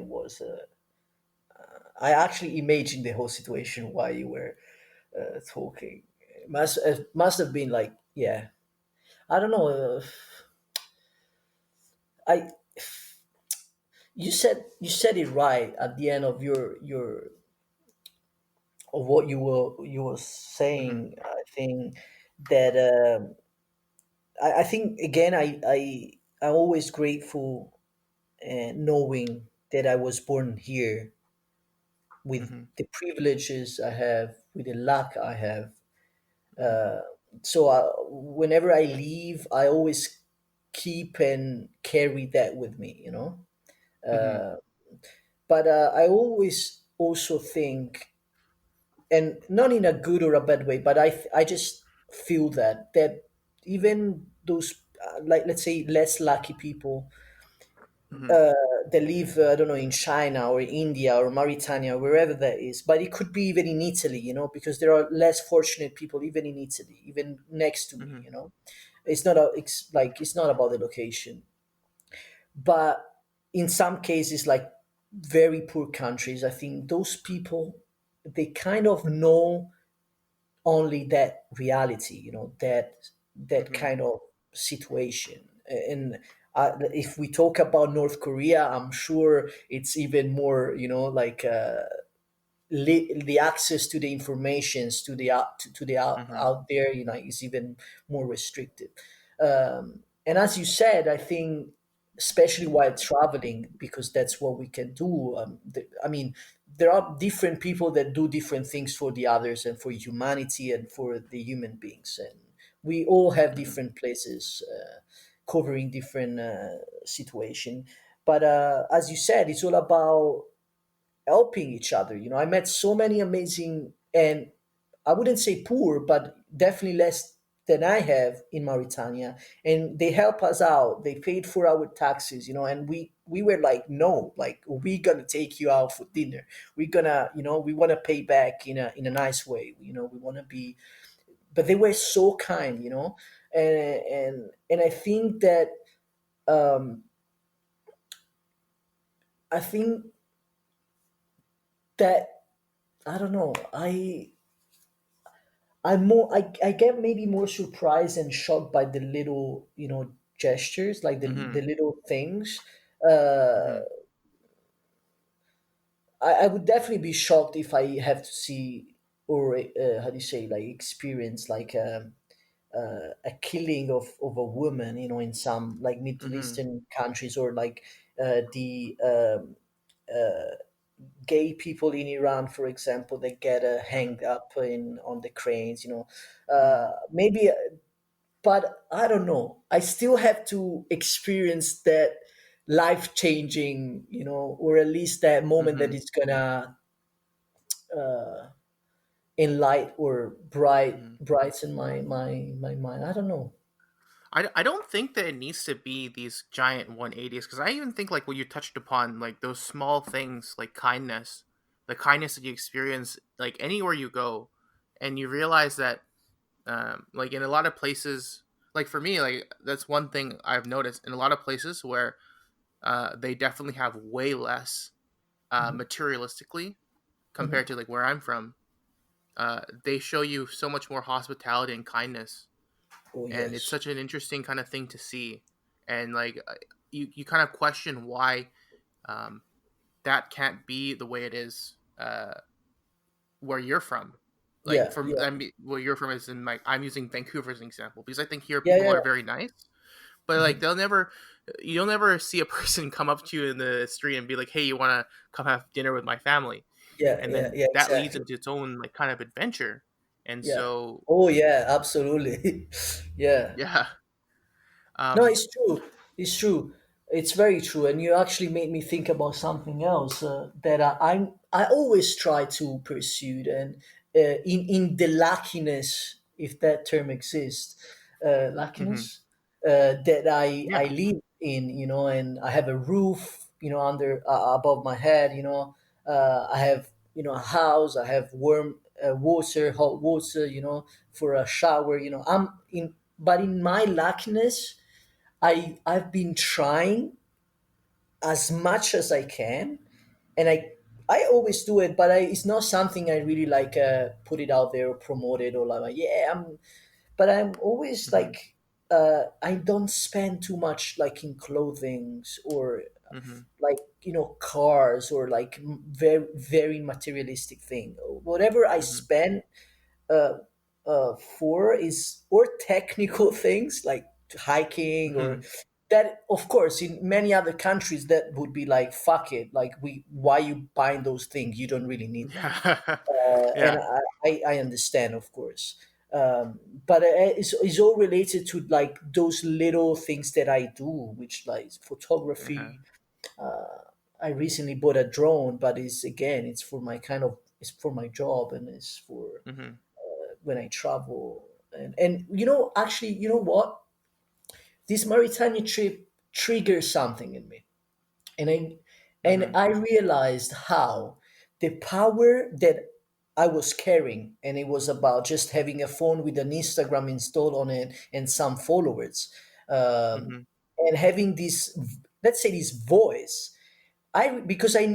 was. I actually imagined the whole situation while you were talking. It must have been like yeah. I don't know. I you said it right at the end of your of what you were Hmm. saying. I think that I think again I'm always grateful knowing that I was born here with Hmm. the privileges I have, with the luck I have. Hmm. So whenever I leave, I always keep and carry that with me. Hmm. But I always also think, and not in a good or a bad way, but I just feel that even those like let's say less lucky people Hmm. that live I don't know in China or India or Mauritania, wherever that is, but it could be even in Italy, because there are less fortunate people even in Italy, even next to me, Hmm. It's not like it's not about the location, but in some cases, like very poor countries, I think those people, they kind of know only that reality, that Hmm. kind of situation. And if we talk about North Korea, I'm sure it's even more, like the access to the informations to the Hmm. out there, is even more restricted. And as you said, I think, especially while traveling, because that's what we can do. I mean, there are different people that do different things for the others and for humanity and for the human beings, and we all have Hmm. different places covering different situation. But as you said, it's all about helping each other. I met so many amazing, and I wouldn't say poor, but definitely less than I have in Mauritania, and they help us out. They paid for our taxes, and we were like, no, like we're gonna take you out for dinner. We're gonna, we want to pay back in a nice way. We want to be, but they were so kind, and I think that um, I think that I don't know. I get maybe more surprised and shocked by the little, gestures, like the Hmm. little things. Uh, Hmm. I would definitely be shocked if I have to see, or how do you say, like experience like a killing of a woman, in some like Middle Hmm. Eastern countries, or like the gay people in Iran, for example, that get hanged up in on the cranes, maybe, but I don't know. I still have to experience that life changing, or at least that moment that Hmm. is gonna enlight or brighten my mind. I don't know. I don't think that it needs to be these giant 180s, because I even think like what you touched upon, like those small things like kindness, the kindness that you experience like anywhere you go, and you realize that like in a lot of places, like for me, like that's one thing I've noticed in a lot of places where they definitely have way less Mhm. materialistically Mhm. compared to like where I'm from. They show you so much more hospitality and kindness, Oh and it's yes. such an interesting kind of thing to see. And like you kind of question why um, that can't be the way it is where you're from. Like Yeah. from Yeah. I mean, where you're from is in like I'm using Vancouver as an example because I think here Yeah. people Yeah. are very nice, but like Mhm. you'll never see a person come up to you in the street and be like, hey, you want to come have dinner with my family, Yeah. and Yeah. then Yeah. that leads Exactly. into its own like kind of adventure. And Yeah. so Oh yeah. Absolutely. Yeah. yeah. No, um it's true. It's true. It's very true. And you actually made me think about something else that I always try to pursue, and in the luckiness, if that term exists, mhm. luckiness that I Yeah. live in, and I have a roof, under above my head, I have, a house, I have warm water, hot water, for a shower, I'm in, but in my luckiness, I've been trying as much as I can, and I always do it, but it's not something I really like put it out there or promote it, or like, yeah, but I'm always Mhm. like, I don't spend too much like in clothings, or Mhm. like, cars, or like very very materialistic thing. Whatever I Mhm. spend uh, for is or technical things like hiking, or Mhm. that, of course, in many other countries that would be like, fuck it, like, why you buying those things, you don't really need them. Yeah. And Yeah. I understand, of course. But it's all related to like those little things that I do, which like Uh-huh. photography. I recently bought a drone, but it's for my it's for my job, and it's for Mhm. when I travel. And actually, you know what? This Mauritania trip triggered something in me, and I and Mhm. I realized how the power that I was carrying, and it was about just having a phone with an Instagram installed on it and some followers, um, Mhm. and having this, let's say, this voice. I because I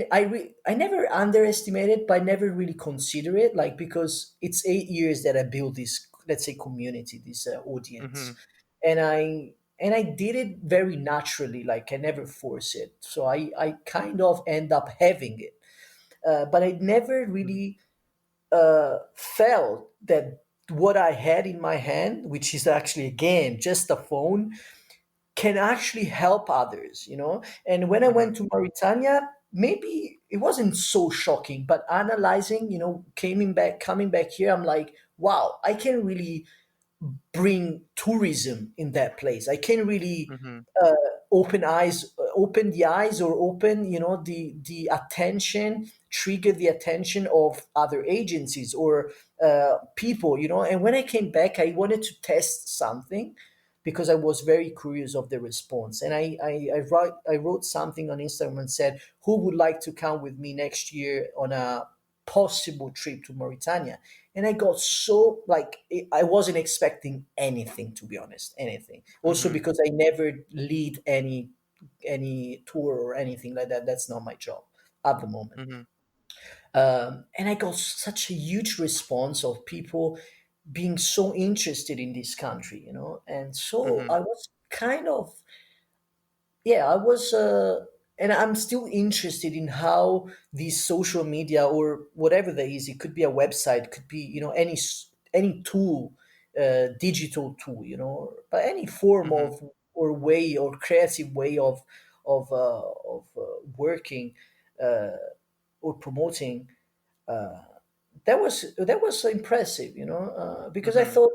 never underestimated, but I never really consider it, like, because it's 8 years that I built this, let's say, community, this audience, Mhm. and I did it very naturally, like I never force it, so I kind of end up having it, but I never Mhm. really felt that what I had in my hand, which is actually again just a phone, can actually help others, you know. And when I Mhm. went to Mauritania, maybe it wasn't so shocking, but analyzing, coming back here, I'm like, wow, I can really bring tourism in that place. I can really Mhm. uh, open the eyes, or open, the attention, trigger the attention of other agencies or people, And when I came back, I wanted to test something because I was very curious of the response. And I wrote something on Instagram and said, who would like to come with me next year on a possible trip to Mauritania? And I got so, like, I wasn't expecting anything, to be honest, anything. Also Mhm. because I never lead any tour or anything like that. That's not my job at the moment. Mhm. And I got such a huge response of people being so interested in this country, and so Mhm. I was kind of, yeah, I was, and I'm still interested in how these social media or whatever there is, it could be a website, could be, any tool, digital tool, but any form Mhm. of, or way, or creative way of working, uh, or promoting, that was impressive, because I Mhm. thought,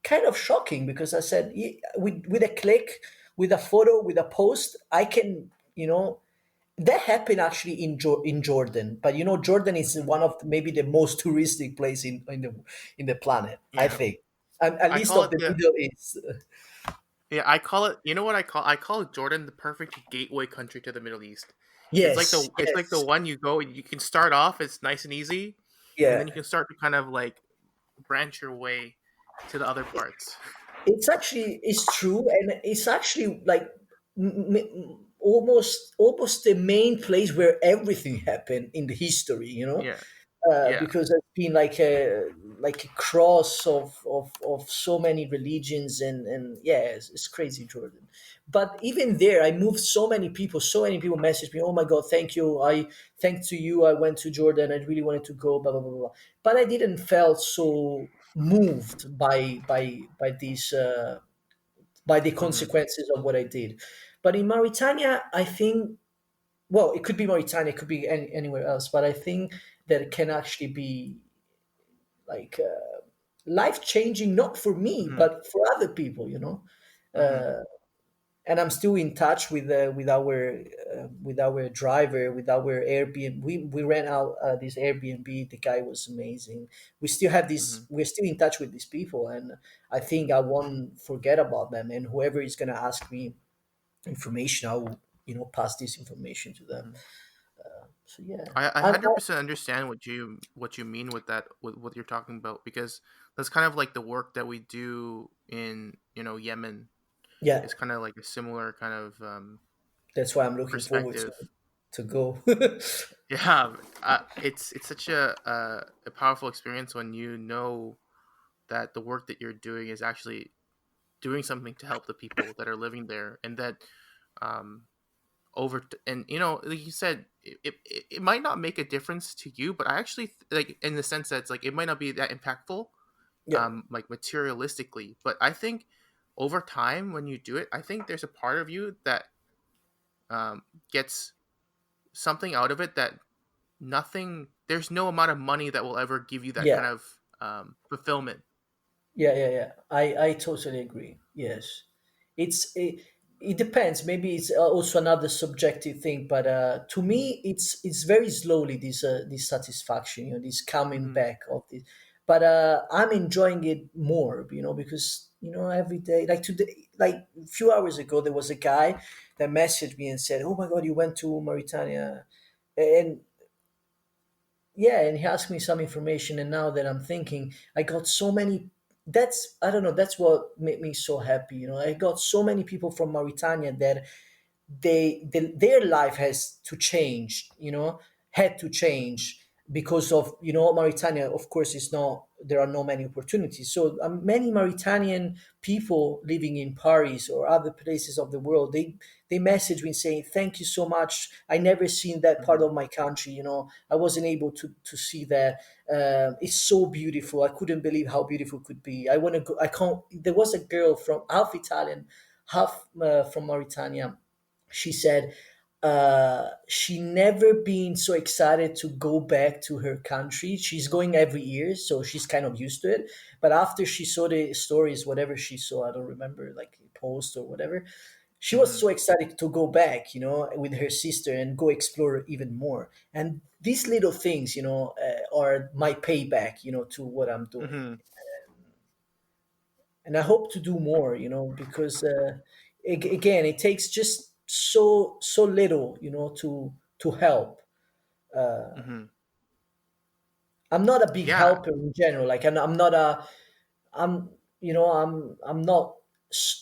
kind of shocking, because I said, with a click, with a photo, with a post, I can, that happened actually in Jordan. But Jordan is Mhm. one of maybe the most touristic place in the planet, I Yeah. think, at I least call of it the the Middle East. Yeah, I call it, you know what I call Jordan the perfect gateway country to the Middle East. Yes, It's like the yes, one you go, you can start off, it's nice and easy, and then yeah. you can start to kind of like branch your way to the other parts. It's true, and it's actually like, almost the main place where everything happened in the history, Yeah. Yeah. because it's been like a cross of so many religions, and yeah, it's crazy, Jordan. But even there, I moved so many people messaged me, oh my god, thank you, thanks to you, I went to Jordan, I really wanted to go, blah blah blah blah. But I didn't felt so moved by these, by the Mhm. consequences of what I did. But in Mauritania, I think, well, it could be Mauritania, it could be anywhere else, but I think that it can actually be, like, life changing, not for me, Mhm. but for other people, Mhm. Uh, and I'm still in touch with our driver, with our Airbnb. We ran out this Airbnb. The guy was amazing. Mhm. We're still in touch with these people, and I think I won't forget about them. And whoever is gonna ask me information, I will, pass this information to them. Mhm. So yeah, I and 100% understand what you mean with that, with what you're talking about, because that's kind of like the work that we do in, Yemen, yeah, is kind of like a similar kind of that's why I'm looking forward to perspective. to go. Yeah, it's such a powerful experience when you know that the work that you're doing is actually doing something to help the people that are living there, and that um and like you said, it might not make a difference to you, but I actually like, in the sense that it's like it might not be that impactful, Yeah, like materialistically, but I think over time when you do it, I think there's a part of you that um gets something out of it that nothing there's no amount of money that will ever give you that yeah. kind of fulfillment. Yeah, yeah, yeah. I totally agree. Yes, it depends. Maybe it's also another subjective thing, but to me, it's very slowly, this satisfaction, this coming Hmm. back of this. But I'm enjoying it more, because every day, like today, like a few hours ago, there was a guy that messaged me and said, "Oh my God, you went to Mauritania," and yeah, and he asked me some information, and now that I'm thinking, I got so many. That's, I don't know, that's what made me so happy. I got so many people from Mauritania that their life has to change, had to change because of, Mauritania, of course, is not, there are no many opportunities. So many Mauritanian people living in Paris or other places of the world, they message me saying, thank you so much, I never seen that part Hmm. of my country, I wasn't able to see that. It's so beautiful, I couldn't believe how beautiful it could be. I want to go, I can't. There was a girl from half Italian, half from Mauritania. She said she never been so excited to go back to her country. She's going every year, so she's kind of used to it. But after she saw the stories, whatever she saw, I don't remember, like a post or whatever, she was Hmm. so excited to go back, with her sister and go explore even more. And these little things, are my payback, to what I'm doing. Hmm. And I hope to do more, because again, it takes just so little, to help. Hmm. I'm not a big Yeah. helper in general. Like I'm not a I'm I'm not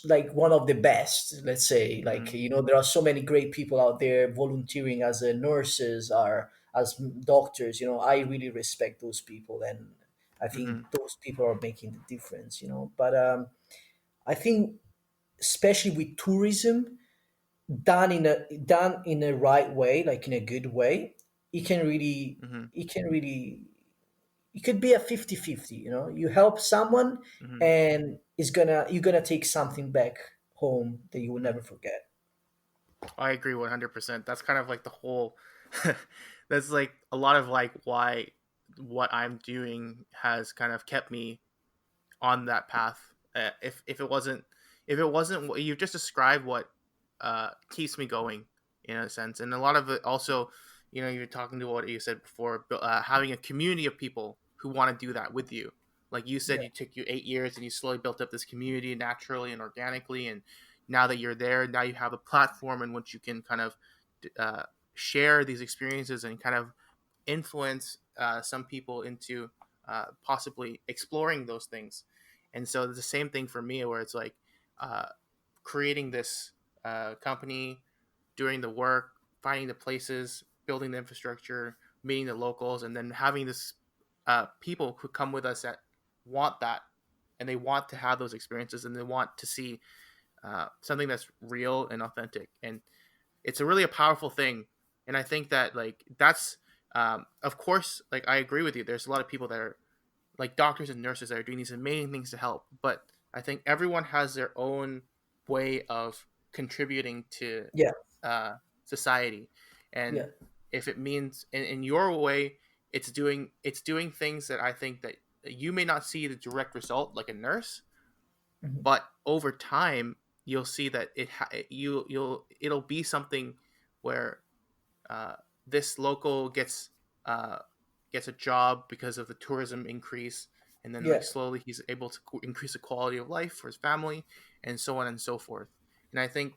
like one of the best. Let's say, like, Hmm. there are so many great people out there volunteering as nurses or as doctors. I really respect those people, and I think Hmm. those people are making the difference. But I think especially with tourism done in a right way, like in a good way, it can really Hmm. it can really it could be a 50-50. You help someone, Hmm. and you're gonna take something back home that you will never Hmm. forget. I agree 100%. That's kind of like the whole. That's like a lot of like why what I'm doing has kind of kept me on that path. If it wasn't what you just described, what keeps me going in a sense, and a lot of it also, you're talking to what you said before, having a community of people who want to do that with you. Like you said, Yeah, you took you 8 years and you slowly built up this community naturally and organically, and now that you're there, now you have a platform in which you can kind of uh, share these experiences and kind of influence some people into possibly exploring those things. And so it's the same thing for me, where it's like uh, creating this company, doing the work, finding the places, building the infrastructure, meeting the locals, and then having this people who come with us that want that, and they want to have those experiences, and they want to see something that's real and authentic. And it's a really a powerful thing. And I think that like that's of course, like I agree with you, there's a lot of people that are like doctors and nurses that are doing these amazing things to help, but I think everyone has their own way of contributing to yeah, uh, society. yeah, And if it means in your way, it's doing things that I think that you may not see the direct result like a nurse, mhm, but over time you'll see that it'll be something where uh, this local uh, gets a job because of the tourism increase, and then like yeah, slowly he's able to increase the quality of life for his family, and so on and so forth. And I think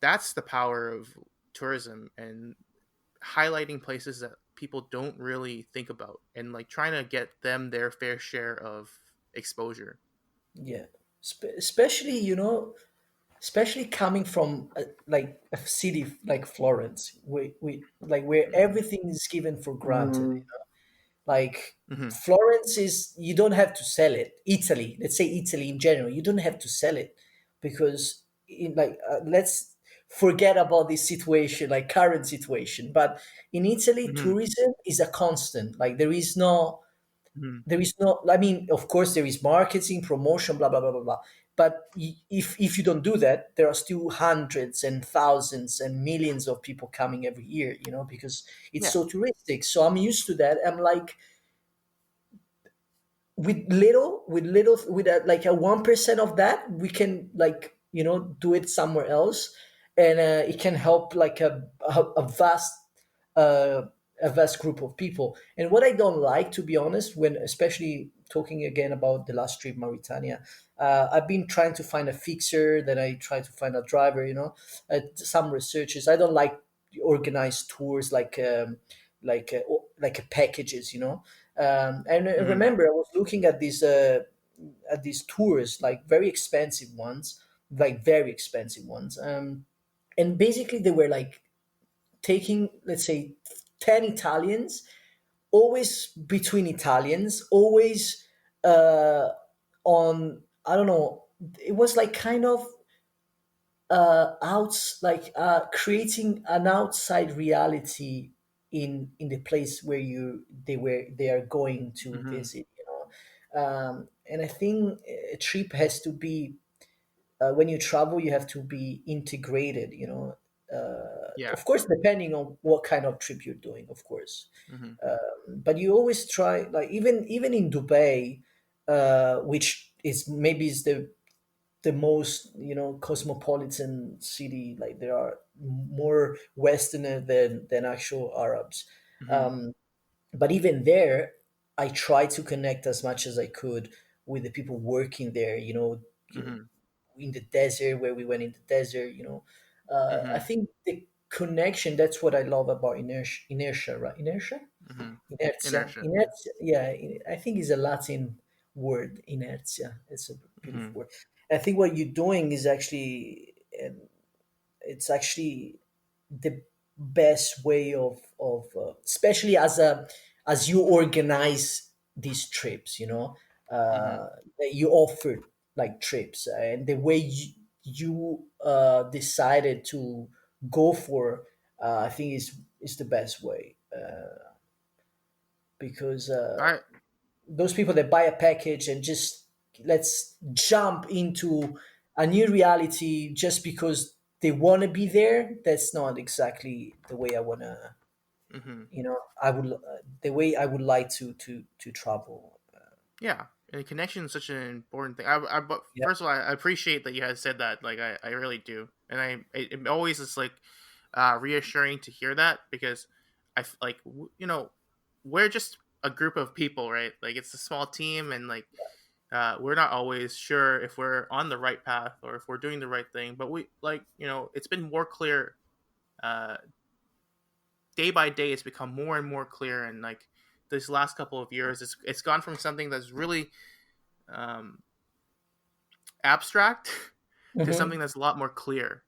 that's the power of tourism, and highlighting places that people don't really think about, and like trying to get them their fair share of exposure. yeah. Especially, especially coming from like a city like Florence, like where Hmm. everything is given for granted. Like Hmm. Florence is, you don't have to sell it. Italy, let's say Italy in general, you don't have to sell it because let's forget about this situation, like current situation. But in Italy, Hmm. tourism is a constant. Like Hmm. I mean, of course, there is marketing, promotion, blah blah blah blah blah. But if you don't do that, there are still hundreds and thousands and millions of people coming every year. Because it's Yeah. so touristic. So I'm used to that. I'm like, with like a 1% of that, we can, like, do it somewhere else, and it can help like uh, a vast group of people. And what I don't like, to be honest, when especially talking again about the last trip, Mauritania, I've been trying to find a fixer, then I try to find a driver, some researchers. I don't like organized tours like like packages, and I Mm-hmm. remember I was looking at these tours, like very expensive ones, like very expensive ones, and basically they were like taking, let's say, 10 Italians, always between Italians, always uh, on, I don't know, it was like kind of outs like creating an outside reality in the place where they are going to Mm-hmm. visit, and I think a trip has to be, when you travel you have to be integrated, Yeah. of course, depending on what kind of trip you're doing, of course. Mm-hmm. But you always try, like, even in Dubai, which is maybe is the most, cosmopolitan city, like there are more westerner than actual Arabs. Mm-hmm. um, but even there, I try to connect as much as I could with the people working there, Mm-hmm. in the desert, where we went in the desert, I Mm-hmm. think the connection, that's what I love about inertia, right? Mm-hmm. Inertia, Inertia. Yeah. yeah, I think is a Latin word, inertia. It's a beautiful Mm-hmm. word. I think what you're doing is actually, and it's actually the best way of especially as you organize these trips, Mm-hmm. that you offer like trips, and the way you decided to go for, I think is the best way, because I. those people that buy a package and just let's jump into a new reality just because they want to be there, that's not exactly the way I want to, Mm-hmm. I would, the way I would like to travel. Yeah, and connection is such an important thing. But Yeah. first of all, I appreciate that you had said that. Like, I really do, and it always is like reassuring to hear that because like we're just a group of people, right? Like it's a small team, and like we're not always sure if we're on the right path or if we're doing the right thing. But we like it's been more clear uh, day by day. It's become more and more clear, and like this last couple of years, it's gone from something that's really um, abstract to Hmm. something that's a lot more clear.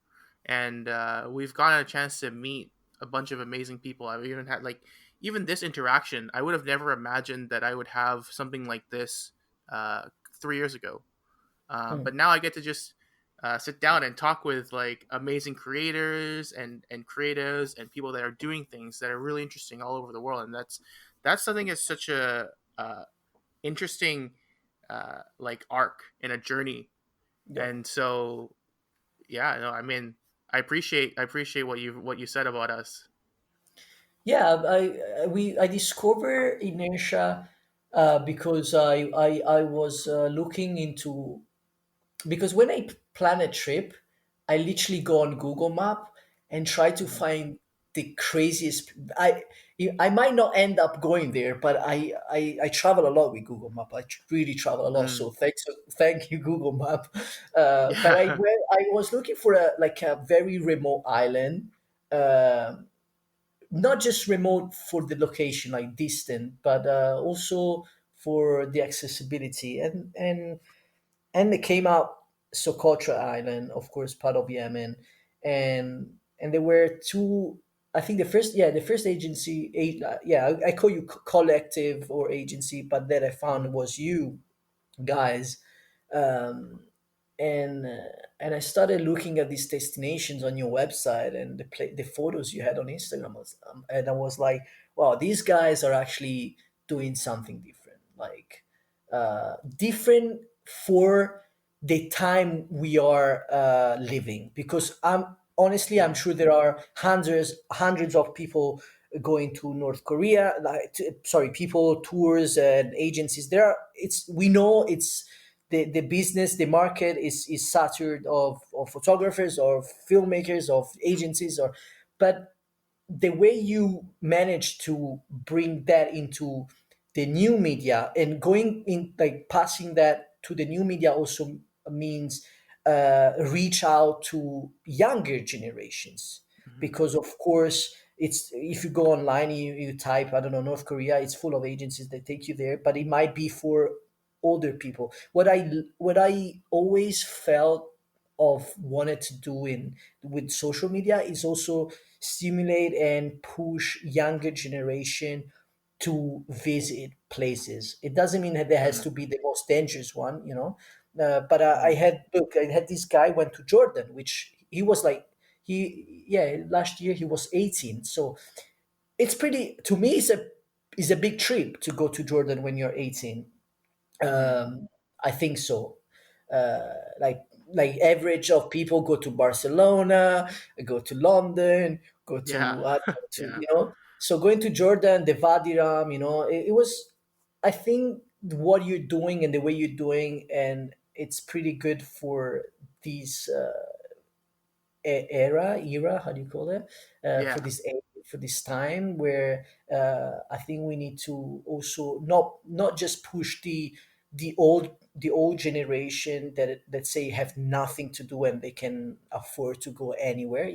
And we've gotten a chance to meet a bunch of amazing people. I've even had like even this interaction. I would have never imagined that I would have something like this 3 years ago. But now I get to just sit down and talk with like amazing creators and creatives and people that are doing things that are really interesting all over the world. And that's something that's such a interesting like arc in a journey. Yeah. And so yeah, no, I mean, I appreciate what you said about us. Yeah, I discovered inertia because I was looking into, because when I plan a trip, I literally go on Google Map and try to Mm-hmm. find the craziest. I might not end up going there, but I travel a lot with Google Map. Really travel a lot. Mm. So thank you, Google Map. But Yeah. I was looking for a very remote island. Not just remote for the location, like distant, but also for the accessibility, and they came out Socotra Island, of course, part of Yemen, and there were two. I think the first agency, I call you collective or agency, but that I found Mhm. was you guys, um, and and I started looking at these destinations on your website and the photos you had on Instagram, and I was like, wow, these guys are actually doing something different, like different for the time we are living. Because I'm Yeah. sure there are hundreds of people going to North Korea, like sorry, people, tours and agencies. There are, it's we know it's the business, the market is saturated of photographers or filmmakers, of agencies, or but the way you manage to bring that into the new media and going in, like passing that to the new media, also means reach out to younger generations, Mhm. because of course it's if you go online, you type, I don't know, North Korea, it's full of agencies that take you there, but it might be for older people. What I always felt of wanted to do in with social media is also stimulate and push younger generation to visit places. It doesn't mean that there has Mm-hmm. to be the most dangerous one, you know. But I Mm-hmm. had look, I had this guy went to Jordan, which he was like yeah, last year he was 18. So it's pretty, to me, it's a big trip to go to Jordan when you're 18. Mm-hmm. I think so. Like average of people go to Barcelona, go to London, go Yeah. to Yeah. so going to Jordan, the Vadiram, it was, I think, what you're doing and the way you're doing, and it's pretty good for these era, how do you call it, for Yeah. for this time where I think we need to also not just push the old generation that say have nothing to do and they can afford to go anywhere,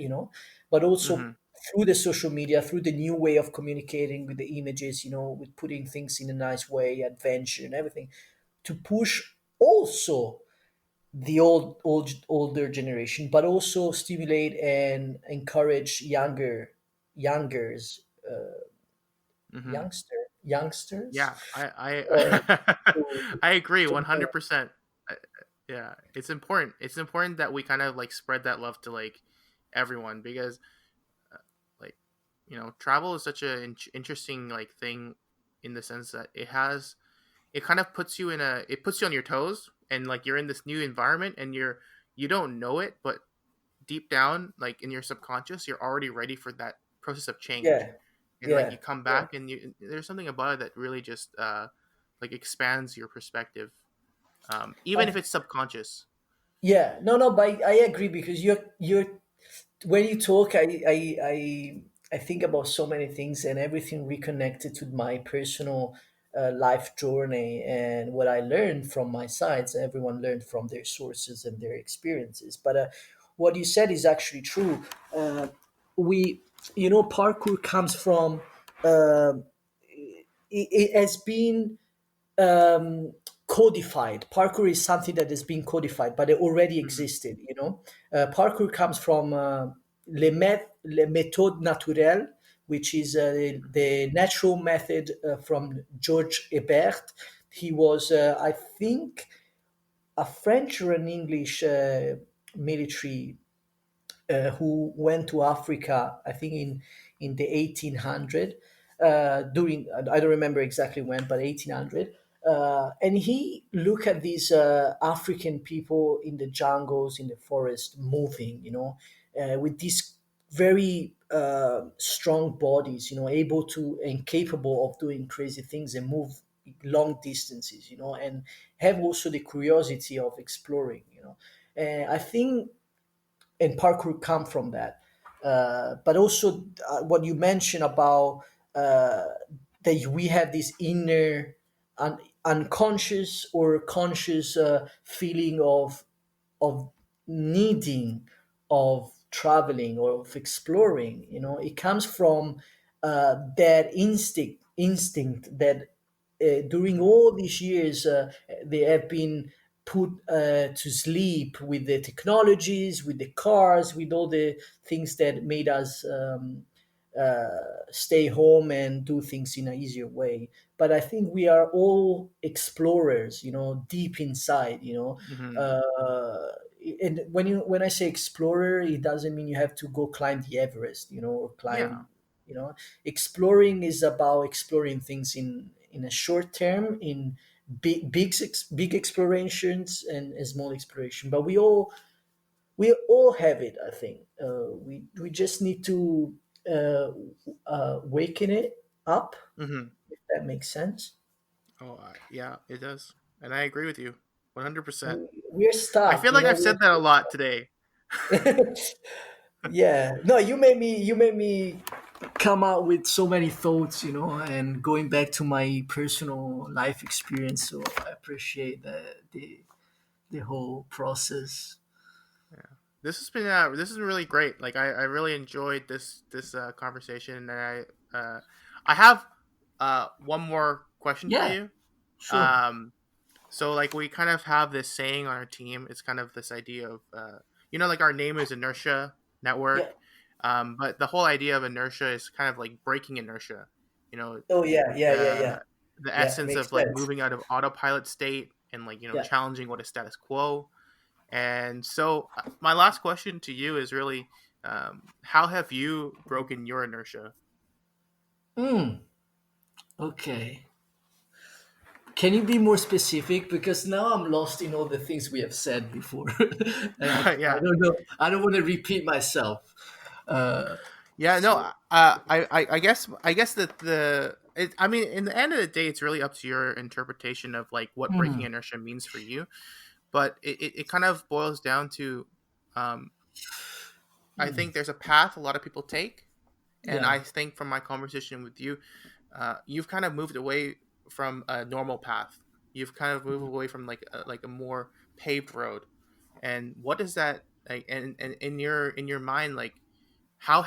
but also Mm-hmm. through the social media, through the new way of communicating with the images, with putting things in a nice way, adventure and everything, to push also the older generation, but also stimulate and encourage youngers, Mm-hmm. youngsters, Yeah. uh, I to, I agree to go. 100%. Yeah, it's important. It's important that we kind of like spread that love to like everyone because like travel is such a interesting like thing in the sense that it kind of puts you it puts you on your toes and like you're in this new environment and you don't know it, but deep down like in your subconscious you're already ready for that process of change. Yeah, And like yeah, you come yeah. back and there's something about it that really just like expands your perspective, even if I, it's subconscious. yeah, no, but I agree, because you're when you talk, I think about so many things and everything reconnected to my personal life journey and what I learned from my sides. Everyone learned from their sources and their experiences. But what you said is actually true. We, parkour comes from. Uh, it has been codified. Parkour is something that has been codified, but it already Hmm. existed. Parkour comes from le méthode naturelle, which is the natural method from George Hebert. He was, I think, a French or an English military who went to Africa, I think in the 1800, during, I don't remember exactly when, but 1800. And he looked at these African people in the jungles, in the forest, moving, with these very strong bodies, able to and capable of doing crazy things and move long distances, and have also the curiosity of exploring, And I think, and parkour come from that. But also what you mentioned about uh, that we have this inner unconscious or conscious feeling of needing of traveling or of exploring. It comes from that instinct that during all these years they have been put to sleep with the technologies, with the cars, with all the things that made us stay home and do things in an easier way. But I think we are all explorers, deep inside. Hmm. And when I say explorer, it doesn't mean you have to go climb the Everest, or Yeah. climb. Exploring is about exploring things in a short term, in big explorations and a small exploration. But we all have it, I think. We just need to uh, waken it up, Hmm. if that makes sense. Oh, yeah, it does, and I agree with you 100%. We're I stuck, feel like I've said that a lot today. yeah, no, you made me come out with so many thoughts, and going back to my personal life experience. So I appreciate the whole process. Yeah. this has been really great. Like I really enjoyed this conversation, and I have one more question for Yeah, you. sure. Um, so like we kind of have this saying on our team. It's kind of this idea of like our name is Inertia Yeah. Network, but the whole idea of inertia is kind of like breaking inertia. You know, Oh yeah, yeah, yeah, yeah. the Yeah, essence makes of like sense. moving out of autopilot state and like Yeah. challenging what is status quo. And so my last question to you is really, how have you broken your inertia? Mm, okay. Can you be more specific? Because now I'm lost in all the things we have said before, and I Yeah. don't know. I don't want to repeat myself. Yeah, no, So. I guess that I mean, in the end of the day, it's really up to your interpretation of like what breaking Hmm, inertia means for you. But it kind of boils down to, um, I hmm, think there's a path a lot of people take, and yeah. I think from my conversation with you, you've kind of moved away from a normal path. You've kind of moved away from like a more paved road. And what is that like? And in your mind, like how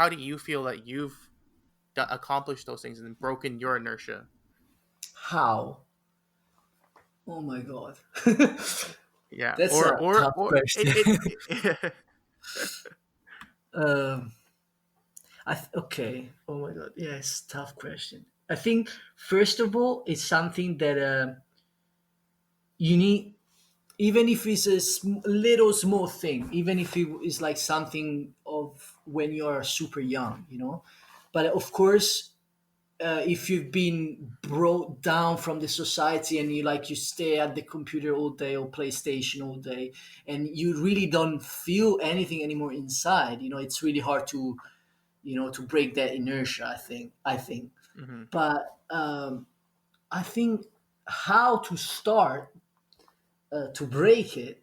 do you feel that you've accomplished those things and broken your inertia? How? Oh my god. Yeah, That's a tough or question. it um, okay. Oh my god. Yes, tough question. I think first of all, it's something that you need, even if it's a little small thing, even if it is like something of when you're super young, But of course, if you've been brought down from the society and you stay at the computer all day or PlayStation all day, and you really don't feel anything anymore inside, it's really hard to break that inertia. I think, hmm but I think how to start to break it.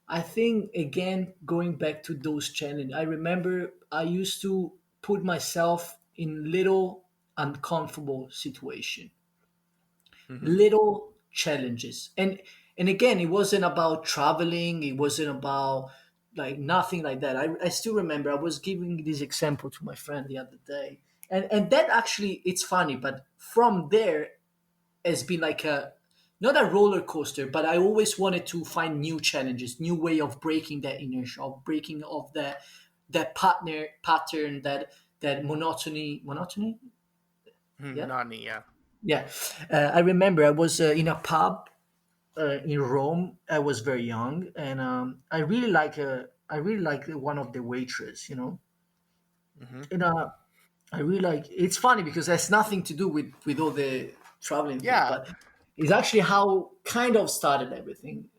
I think again, going back to those challenges, I remember I used to put myself in little uncomfortable situation, hmm little challenges, and again, it wasn't about traveling, it wasn't about like nothing like that. I still remember I was giving this example to my friend the other day, and that actually it's funny, but from there has been like a not a roller coaster, but I always wanted to find new challenges, new way of breaking that inertia, of breaking of that pattern, that monotony. Yeah, Monotony, yeah. yeah. I remember I was in a pub in Rome. I was very young, and I really like one of the waitress, hmm and I really like. It's funny because it has nothing to do with all the traveling thing, Yeah. but it's actually how kind of started everything.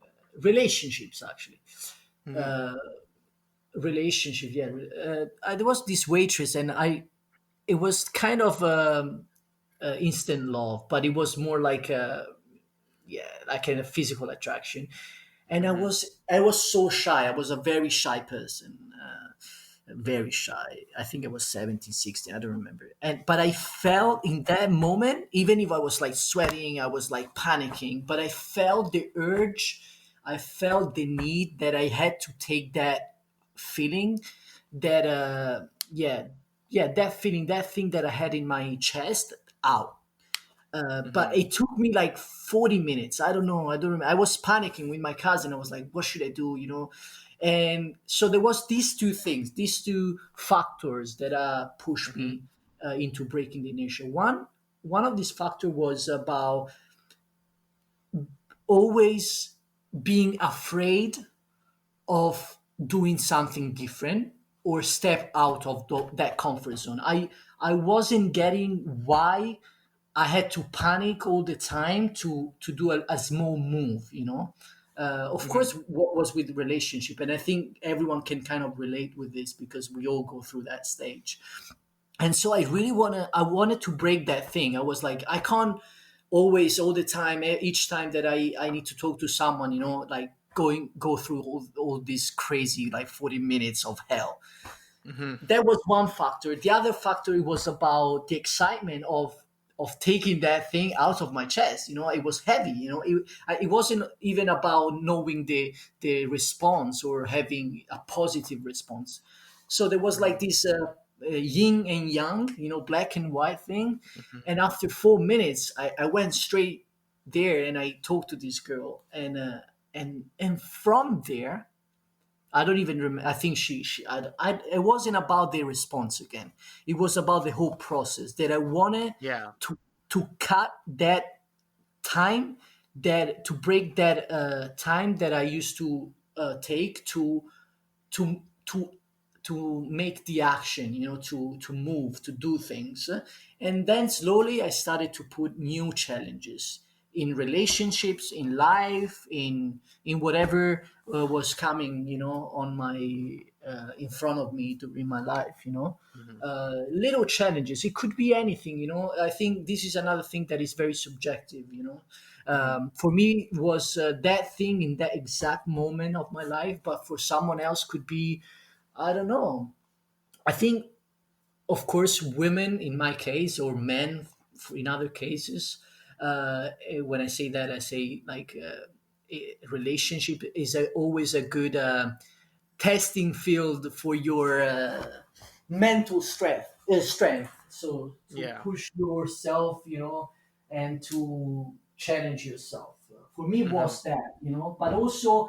Relationships, actually. hmm Uh, Relationship. Yeah. There was this waitress, and it was kind of instant love, but it was more like a yeah, like a physical attraction. And I hmm was I was so shy. I was a very shy person. Very shy. I think I was 17, 16. I don't remember. And but I felt in that moment, even if I was like sweating, I was like panicking, but I felt the urge, I felt the need that I had to take that feeling, that yeah, that feeling, that thing that I had in my chest out. But hmm it took me like 40 minutes. I don't know. I don't remember. I was panicking with my cousin. I was like, what should I do? And so there was these two things, these two factors that pushed hmm me into breaking the inertia. One of these factors was about always being afraid of doing something different or step out of that comfort zone. I wasn't getting why I had to panic all the time to do a small move. Of hmm course, what was with relationship, and I think everyone can kind of relate with this because we all go through that stage. And so I wanted to break that thing. I was like, I can't always all the time, each time that I need to talk to someone, like go through all this crazy like 40 minutes of hell. hmm That was one factor. The other factor was about the excitement of of taking that thing out of my chest. It was heavy. It wasn't even about knowing the response or having a positive response. So there was like Mm-hmm. this yin and yang, black and white thing. Mm-hmm. And after 4 minutes, I went straight there and I talked to this girl, and from there, I don't even remember. I think it wasn't about the response again. It was about the whole process that I wanted Yeah. to cut that time, that to break that time that I used to take to to to make the action, to move, to do things. And then slowly I started to put new challenges in relationships, in life, in whatever was coming, on my in front of me in my life. Mm-hmm. Little challenges, it could be anything. I think this is another thing that is very subjective. Mm-hmm. For me, was that thing in that exact moment of my life, but for someone else could be, I don't know. I think, of course, women in my case, or men in other cases, when I say that, I say like a relationship is always a good testing field for your mental strength. So to Yeah. push yourself, and to challenge yourself. For me, Mm-hmm. was that, but also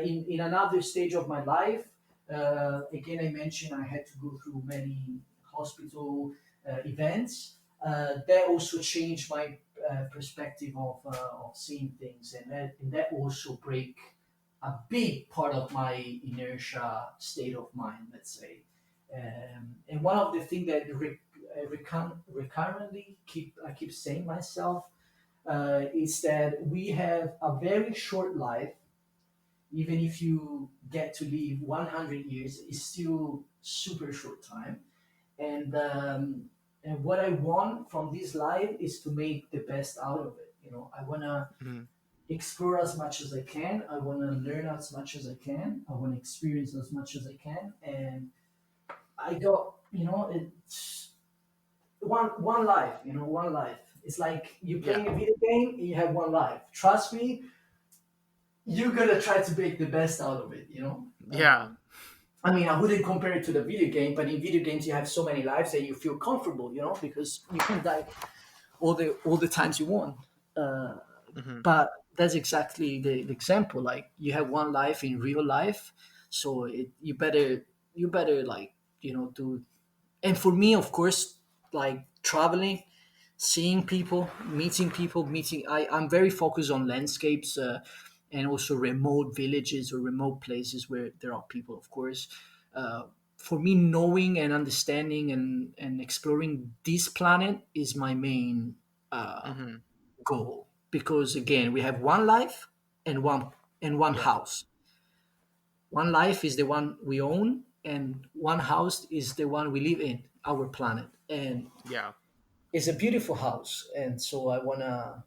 in another stage of my life. Again, I mentioned I had to go through many hospital events. That also changed my perspective of seeing things, and that also break a big part of my inertia state of mind, let's say. And one of the things that recurrently I keep saying myself is that we have a very short life. Even if you get to live 100 years, it's still super short time. And what I want from this life is to make the best out of it. I want to Mm-hmm. explore as much as I can. I want to learn as much as I can. I want to experience as much as I can. And I got, it's one life. One life. It's like you Yeah. playing a video game and you have one life. Trust me, you're gonna try to make the best out of it. Yeah. I mean, I wouldn't compare it to the video game, but in video games you have so many lives that you feel comfortable, because you can die all the times you want. Uh, Mm-hmm. but that's exactly the example. Like you have one life in real life, so you better like do. And for me, of course, like traveling, seeing people, meeting. I'm very focused on landscapes, and also remote villages or remote places where there are people, of course. Uh, for me, knowing and understanding and exploring this planet is my main Mm-hmm. goal, because again, we have one life and one Yeah. house. One life is the one we own, and one house is the one we live in, our planet. And Yeah. it's a beautiful house, and so I wanna,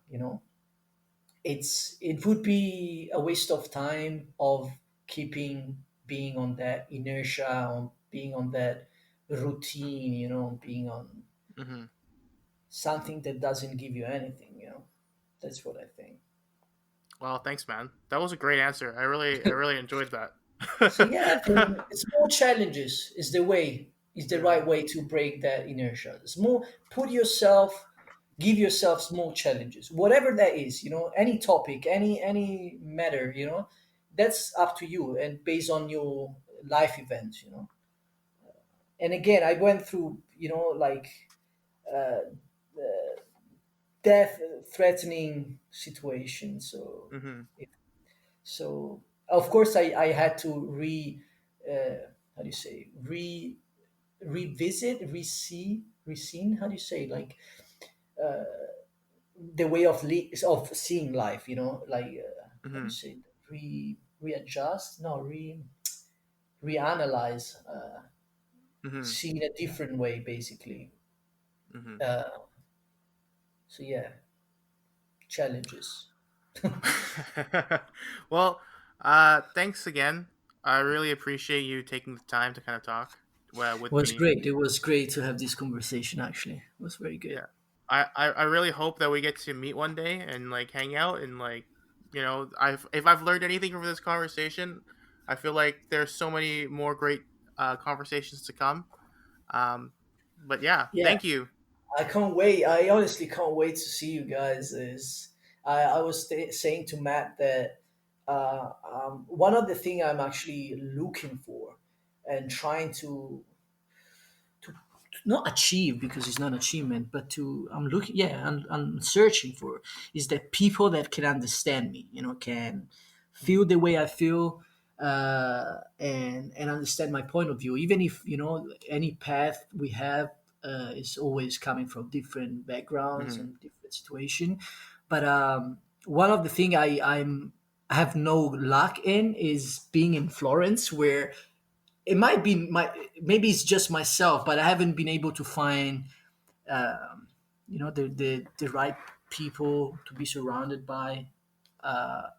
it would be a waste of time of keeping being on that inertia, on being on that routine, being on Mm-hmm. something that doesn't give you anything. That's what I think. Well, thanks, man. That was a great answer. I really enjoyed that. So yeah, and small challenges is the Yeah. right way to break that inertia. Small, give yourself small challenges, whatever that is. Any topic, any matter. That's up to you and based on your life events. And again, I went through like death threatening situations. Mm-hmm. So of course I had to how do you say revisit, reseen, how do you say, like the way of seeing life, like how do you Mm-hmm. say, readjust, no, reanalyze, Mm-hmm. see in a different way, basically. Mm-hmm. So yeah, challenges. Well, thanks again. I really appreciate you taking the time to kind of talk with Was me. great. It was great to have this conversation. Actually, it was very good. Yeah. I really hope that we get to meet one day and like hang out and like, I've if I've learned anything from this conversation, I feel like there's so many more great conversations to come. Um, but yeah, Yeah, thank you. I can't wait. I honestly can't wait to see you guys. Is I was saying to Matt that one of the thing I'm actually looking for and trying to not achieve, because it's not an achievement, but to I'm looking, yeah, I'm searching for, is that people that can understand me, can feel the way I feel, and understand my point of view, even if any path we have is always coming from different backgrounds Hmm. and different situation. But one of the thing I have no luck in is being in Florence, where it might be maybe it's just myself, but I haven't been able to find the right people to be surrounded by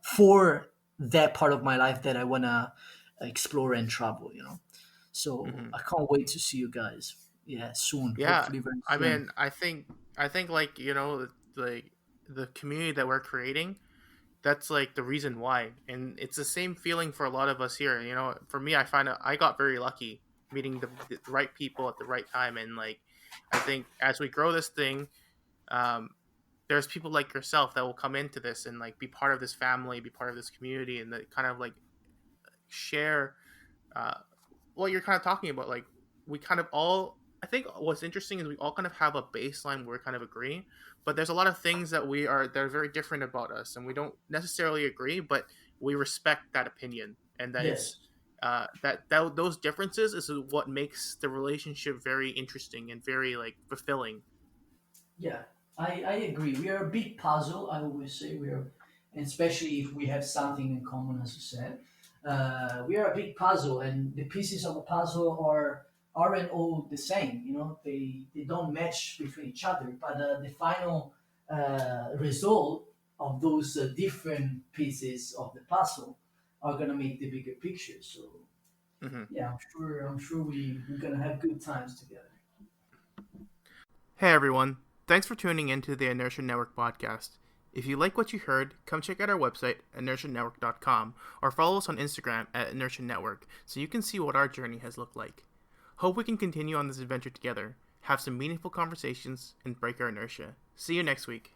for that part of my life that I want to explore and travel. So Hmm. I can't wait to see you guys. Yeah, soon. Yeah, Hopefully very I soon. mean, I think like like the community that we're creating, that's like the reason why, and it's the same feeling for a lot of us here. For me, I find I got very lucky meeting the right people at the right time, and like I think as we grow this thing, um, there's people like yourself that will come into this and like be part of this family, be part of this community, and that kind of like share uh, what you're kind of talking about. Like we kind of all, I think what's interesting is we all kind of have a baseline where we kind of agree, but there's a lot of things that are very different about us, and we don't necessarily agree, but we respect that opinion, and that it's Yes. those differences is what makes the relationship very interesting and very like fulfilling. Yeah, I agree. We are a big puzzle. I always say we are, and especially if we have something in common, as you said. We are a big puzzle, and the pieces of a puzzle aren't all the same. They don't match between each other, but the final result of those different pieces of the puzzle are gonna make the bigger picture. So Hmm. yeah, I'm sure we're gonna have good times together. Hey everyone, thanks for tuning in to the Inertia Network podcast. If you like what you heard, come check out our website, inertianetwork.com, or follow us on Instagram at Inertia Network so you can see what our journey has looked like. Hope we can continue on this adventure together, have some meaningful conversations, and break our inertia. See you next week.